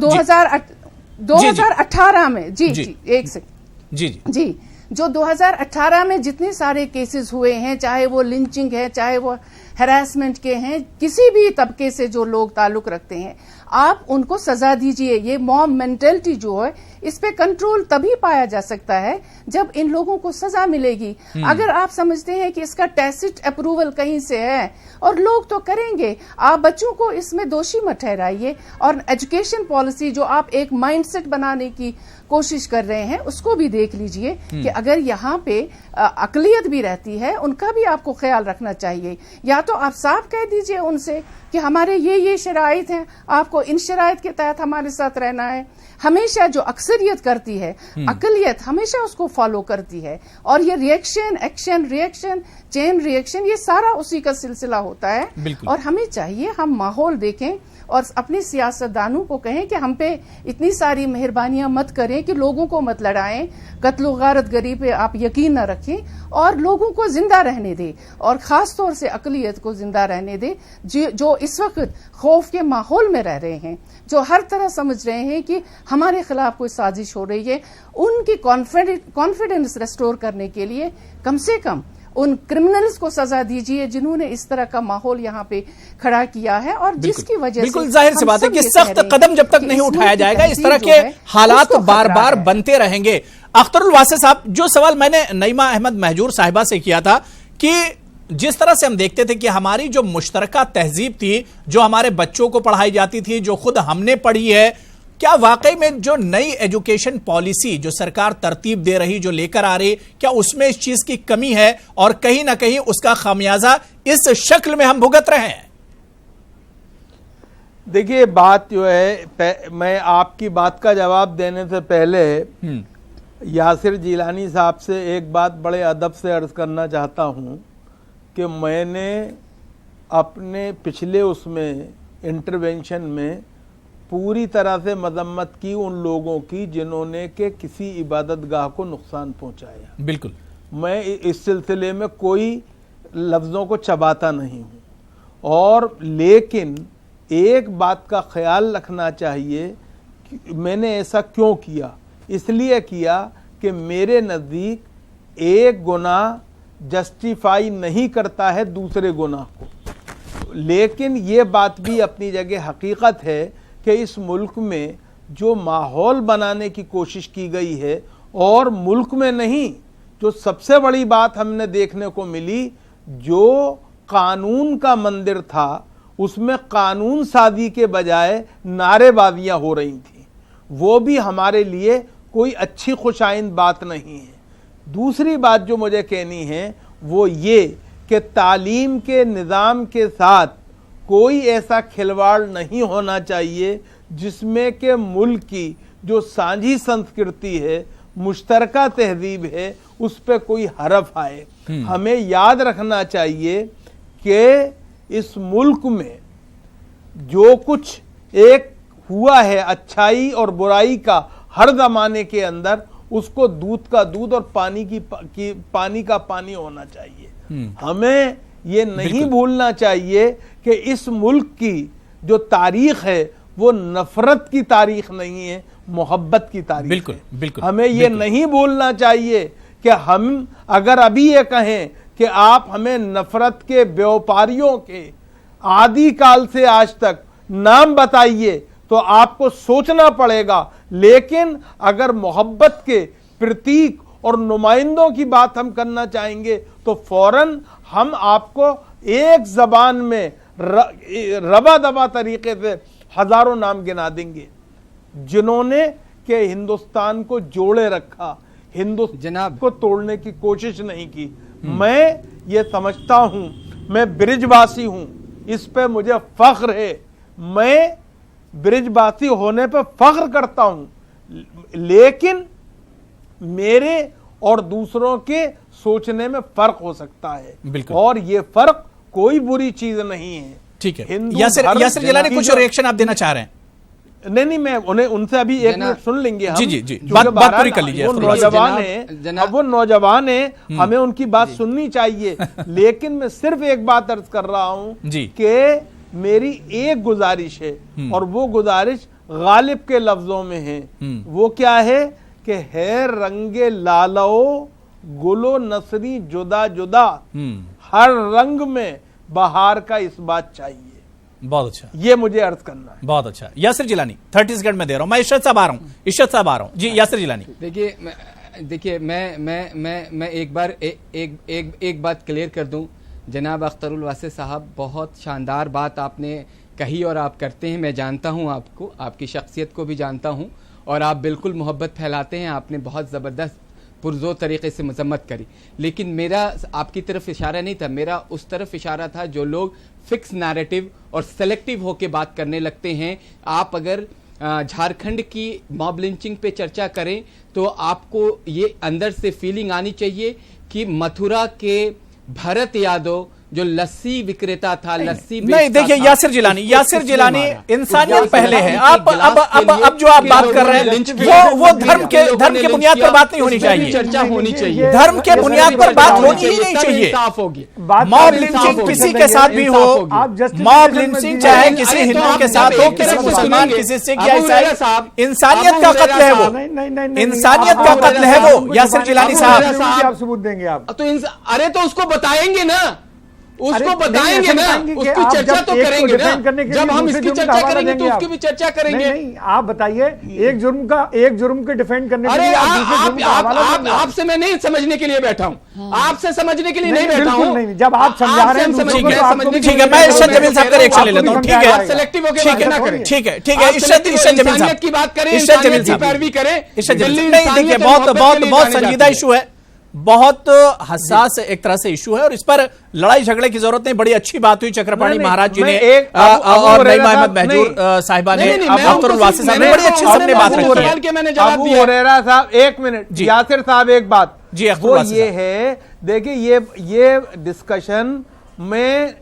2018 में एक सेकंड जी जो 2018 में जितने सारे केसेस हुए हैं, चाहे वो लिंचिंग है, चाहे वो हैरेसमेंट के हैं, किसी भी तबके से जो लोग ताल्लुक रखते हैं, आप उनको सजा दीजिए। ये मॉब मेंटेलिटी जो है, इस पे कंट्रोल तभी पाया जा सकता है जब इन लोगों को सजा मिलेगी। अगर आप समझते हैं कि इसका टैसिट अप्रूवल कहीं से है और लोग तो करेंगे, आप बच्चों को इसमें दोषी मत ठहराइए। और एजुकेशन पॉलिसी जो आप एक माइंडसेट बनाने की कोशिश कर रहे हैं, उसको भी देख लीजिए कि अगर यहाँ पे अकलियत भी रहती है, उनका भी आपको ख्याल रखना चाहिए। या तो आप साफ कह दीजिए उनसे कि हमारे ये शराइत हैं, आपको इन शराइत के तहत हमारे साथ रहना है। हमेशा जो अक्सरियत करती है, अकलियत हमेशा उसको फॉलो करती है, और ये reaction, action, reaction, chain reaction, ये सारा उसी का सिलसिला होता है। और हमें चाहिए हम माहौल देखें और अपने सियासतदानों को कहें कि हम पे इतनी सारी मेहरबानियां मत करें कि लोगों को मत लड़ाएं, कत्ल गारत गरी पे आप यकीन न रखें, और लोगों को जिंदा रहने दें, और खास तौर से अकलियत को जिंदा रहने दें जो इस वक्त खौफ के माहौल में रह रहे हैं, जो हर तरह समझ रहे हैं कि हमारे खिलाफ कोई साजिश हो रही है। उनकी कॉन्फिडेंस रेस्टोर करने के लिए कम से कम उन क्रिमिनल्स को सजा दीजिए जिन्होंने इस तरह का माहौल यहाँ पे खड़ा किया है, और जिसकी वजह से बिल्कुल जाहिर सी बात है कि सख्त कदम जब तक नहीं उठाया जाएगा, इस तरह के हालात बार बार बनते रहेंगे। अख्तरुल वासिफ साहब, जो सवाल मैंने नईमा अहमद महजूर साहिबा से किया था कि जिस तरह से हम देखते थे कि हमारी जो मुश्तरका तहजीब थी, जो हमारे बच्चों को पढ़ाई जाती थी, जो खुद हमने पढ़ी है, क्या वाकई में जो नई एजुकेशन पॉलिसी जो सरकार तरतीब दे रही, जो लेकर आ रही, क्या उसमें इस चीज की कमी है और कहीं ना कहीं उसका खामियाजा इस शक्ल में हम भुगत रहे हैं? देखिए, बात जो है, मैं आपकी बात का जवाब देने से पहले यासिर जिलानी साहब से एक बात बड़े अदब से अर्ज करना चाहता हूं कि मैंने अपने पिछले उसमें इंटरवेंशन में पूरी तरह से मजम्मत की उन लोगों की जिन्होंने के किसी इबादत गाह को नुकसान पहुंचाया। बिल्कुल, मैं इस सिलसिले में कोई लफ्ज़ों को चबाता नहीं हूं, और लेकिन एक बात का ख्याल रखना चाहिए कि मैंने ऐसा क्यों किया। इसलिए किया कि मेरे नज़दीक एक गुनाह जस्टिफाई नहीं करता है दूसरे गुनाह को, लेकिन ये बात भी अपनी जगह हकीकत है कि इस मुल्क में जो माहौल बनाने की कोशिश की गई है, और मुल्क में नहीं, जो सबसे बड़ी बात हमने देखने को मिली, जो कानून का मंदिर था उसमें कानून साजी के बजाय नारेबाजियां हो रही थी, वो भी हमारे लिए कोई अच्छी खुशाइंद बात नहीं है। दूसरी बात जो मुझे कहनी है वो ये कि तालीम के निज़ाम के साथ कोई ऐसा खिलवाड़ नहीं होना चाहिए जिसमें के मुल्क की जो साझी संस्कृति है, मुश्तरका तहजीब है, उस पर कोई हरफ आए। हमें याद रखना चाहिए कि इस मुल्क में जो कुछ एक हुआ है अच्छाई और बुराई का हर जमाने के अंदर, उसको दूध का दूध और पानी का पानी होना चाहिए। हमें ये नहीं भूलना चाहिए कि इस मुल्क की जो तारीख है वो नफरत की तारीख नहीं है, मोहब्बत की तारीख। बिल्कुल बिल्कुल। हमें ये नहीं भूलना चाहिए कि हम अगर अभी ये कहें कि आप हमें नफरत के व्यापारियों के आदि काल से आज तक नाम बताइए तो आपको सोचना पड़ेगा। लेकिन अगर मोहब्बत के प्रतीक और नुमाइंदों की बात हम करना चाहेंगे तो फौरन हम आपको एक जबान में रबा दबा तरीके से हजारों नाम गिना देंगे जिन्होंने के हिंदुस्तान को जोड़े रखा, हिंदुस्तान को तोड़ने की कोशिश नहीं की। मैं ये समझता हूं, मैं ब्रिजवासी हूं, इस पे मुझे फख्र है, मैं ब्रिजवासी होने पे फख्र करता हूं, लेकिन मेरे और दूसरों के सोचने में फर्क हो सकता है और ये फर्क कोई बुरी चीज नहीं है। ठीक है, यासिर जिलानी कुछ रिएक्शन आप देना चाह रहे हैं? नहीं, मैं उन्हें उनसे अभी एक मिनट सुन लेंगे हम। जी, बात पूरी कर लीजिए। वो नौजवान है, हमें उनकी बात सुननी चाहिए। लेकिन मैं सिर्फ एक बात अर्ज कर रहा हूं कि मेरी एक गुजारिश है और वो गुजारिश गालिब के लफ्जों में है। वो क्या है कि है रंगे लालो गुलो नसरी जुदा जुदा, हर रंग में बहार का इस बात चाहिए। बहुत अच्छा, ये मुझे अर्ज करना है। बहुत अच्छा। यासिर जिलानी छत्तीसगढ़ में दे रहा हूं मैं। इशरत साहब आ रहा हूं। जी यासिर जिलानी। देखिए मैं एक बात क्लियर कर दूं। जनाब अख्तरुल वासी साहब, बहुत शानदार बात आपने कही और आप करते हैं। मैं जानता हूं आपको, आपकी शख्सियत को भी जानता हूं और आप बिल्कुल मोहब्बत फैलाते हैं। आपने बहुत ज़बरदस्त पुरजोर तरीके से मजम्मत करी, लेकिन मेरा आपकी तरफ इशारा नहीं था, मेरा उस तरफ इशारा था जो लोग फिक्स नैरेटिव और सेलेक्टिव होके बात करने लगते हैं। आप अगर झारखंड की मॉब लिंचिंग पे चर्चा करें तो आपको ये अंदर से फीलिंग आनी चाहिए कि मथुरा के भरत यादव जो लस्सी विक्रेता था, लस्सी नहीं, देखिए यासिर जिलानी इंसानियत पहले है। आप अब जो आप बात कर रहे हैं वो धर्म के बुनियाद पर बात नहीं होनी चाहिए, चर्चा होनी चाहिए, धर्म के बुनियाद पर बात होनी ही नहीं चाहिए। साफ होगी। मॉब लिंचिंग किसी के साथ भी हो, मॉब लिंचिंग चाहे किसी हिंदू के साथ हो, किसी मुसलमान, किसी सिख या ईसाई, इंसानियत का कत्ल है वो, इंसानियत का कत्ल है वो। यासिर जिलानी साहब, आप सबूत देंगे आप तो अरे तो उसको बताएंगे ना, उसको बताएंगे ना, उसकी चर्चा तो करेंगे ना। जब हम इसकी चर्चा करेंगे तो उसकी भी चर्चा करेंगे। नहीं, आप बताइए एक जुर्म के डिफेंड करने के लिए आपसे मैं नहीं समझने के लिए बैठा हूँ, आपसे समझने के लिए नहीं बैठा हूँ। जब आप समझा रहे हैं, ठीक है, मैं इरशाद जमील साहब का रिएक्शन ले लेता हूँ। ठीक है, सेलेक्टिव होकर ना करें। ठीक है, इरशाद जमील साहब की बात करें, इरशाद जमील साहब पैरवी करें। नहीं, देखिए बहुत संजीदा इशू है, बहुत हसास एक तरह से इशू है और इस पर लड़ाई झगड़े की जरूरत नहीं। बड़ी अच्छी बात हुई चक्रपाणी महाराज जी ने और नईम अहमद महजूर साहिबा ने, अख्तरुल वासी साहब ने बड़ी अच्छी सबने बात रखी है। अबू हुरैरा साहब, एक मिनट, यासिर साहब एक बात जी, वो ये है, देखिए ये डिस्कशन में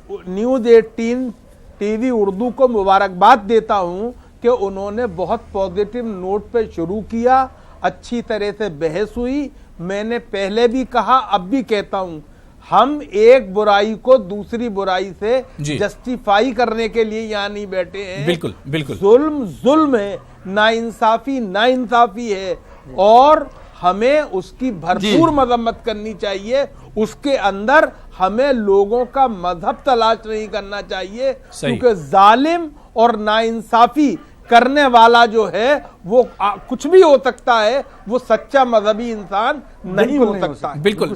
न्यूज 18 टीवी उर्दू को मुबारकबाद देता हूं कि उन्होंने बहुत पॉजिटिव नोट पे शुरू किया, अच्छी तरह से बहस हुई। मैंने पहले भी कहा, अब भी कहता हूं, हम एक बुराई को दूसरी बुराई से जस्टिफाई करने के लिए यहां नहीं बैठे हैं। बिल्कुल बिल्कुल। जुल्म है, नाइंसाफी है और हमें उसकी भरपूर मजम्मत करनी चाहिए। उसके अंदर हमें लोगों का मजहब तलाश नहीं करना चाहिए, क्योंकि जालिम और नाइंसाफी करने वाला जो है वो कुछ भी हो सकता है, वो सच्चा मजहबी इंसान नहीं हो सकता। बिल्कुल।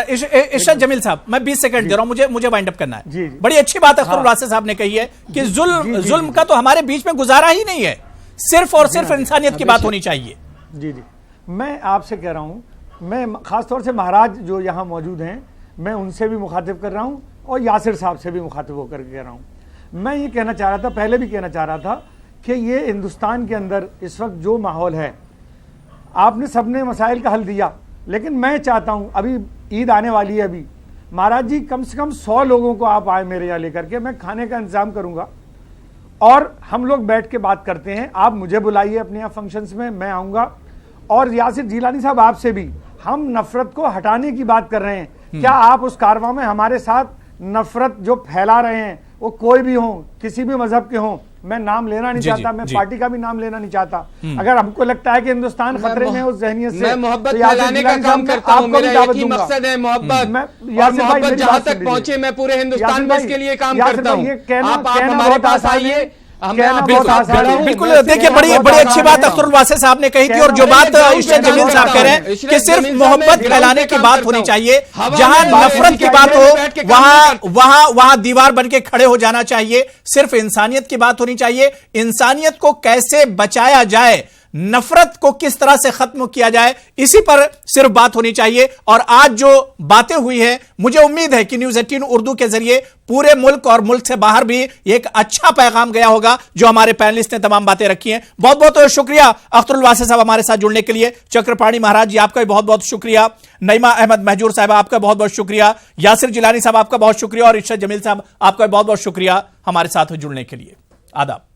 इरशाद जमील साहब, मैं 20 सेकंड दे रहा हूं, मुझे वाइंड अप करना है। बड़ी अच्छी बात अख्तरुल वासी साहब ने कही है कि जुल्म का तो हमारे बीच में गुजारा ही नहीं है, सिर्फ और सिर्फ इंसानियत की बात होनी चाहिए। जी, मैं आपसे कह रहा हूं, मैं खासतौर से महाराज जो यहां मौजूद हैं, मैं उनसे भी मुखातिब कर रहा हूं और यासिर साहब से भी मुखातिब होकर कह रहा हूं। मैं ये कहना चाह रहा था, पहले भी कहना चाह रहा था कि ये हिंदुस्तान के अंदर इस वक्त जो माहौल है, आपने सबने मसाइल का हल दिया, लेकिन मैं चाहता हूं, अभी ईद आने वाली है, अभी महाराज जी कम से कम 100 लोगों को आप आए मेरे यहाँ लेकर के, मैं खाने का इंतजाम करूंगा और हम लोग बैठ के बात करते हैं। आप मुझे बुलाइए अपने यहाँ फंक्शंस में, मैं आऊंगा। और यासिर जिलानी साहब, आपसे भी, हम नफरत को हटाने की बात कर रहे हैं, क्या आप उस कारवां में हमारे साथ नफरत जो फैला रहे हैं, वो कोई भी हो, किसी भी मजहब के हो, मैं नाम लेना नहीं चाहता, मैं पार्टी का भी नाम लेना नहीं चाहता, अगर हमको लगता है कि हिंदुस्तान खतरे में उस जहनियत से, मैं मोहब्बत फैलाने का काम करता हूं, मेरा एक ही मकसद है मोहब्बत, और मोहब्बत जहां तक पहुंचे मैं पूरे हिंदुस्तान में इसके लिए काम करता हूं। आप हमारे पास आइए, बिल्कुल। देखिए, बड़ी अच्छी बात अख्तरुल वासिफ साहब ने कही थी, और जो बात इशरत जमील साहब कह रहे हैं कि सिर्फ मोहब्बत फैलाने की बात होनी चाहिए, जहां नफरत की बात हो वहां दीवार बन के खड़े हो जाना चाहिए। सिर्फ इंसानियत की बात होनी चाहिए, इंसानियत को कैसे बचाया जाए, नफरत को किस तरह से खत्म किया जाए, इसी पर सिर्फ बात होनी चाहिए। और आज जो बातें हुई हैं, मुझे उम्मीद है कि न्यूज़ 18 उर्दू के जरिए पूरे मुल्क और मुल्क से बाहर भी एक अच्छा पैगाम गया होगा, जो हमारे पैनलिस्ट ने तमाम बातें रखी हैं। बहुत बहुत शुक्रिया अख्तरुल वासिफ साहब हमारे साथ जुड़ने के लिए। चक्रपाणी महाराज जी, आपका भी बहुत बहुत शुक्रिया। नईमा अहमद महजूर साहब, आपका बहुत बहुत शुक्रिया। यासिर जिलानी साहब, आपका बहुत शुक्रिया। और इशरत जमील साहब, आपका भी बहुत बहुत शुक्रिया हमारे साथ जुड़ने के लिए। आदाब।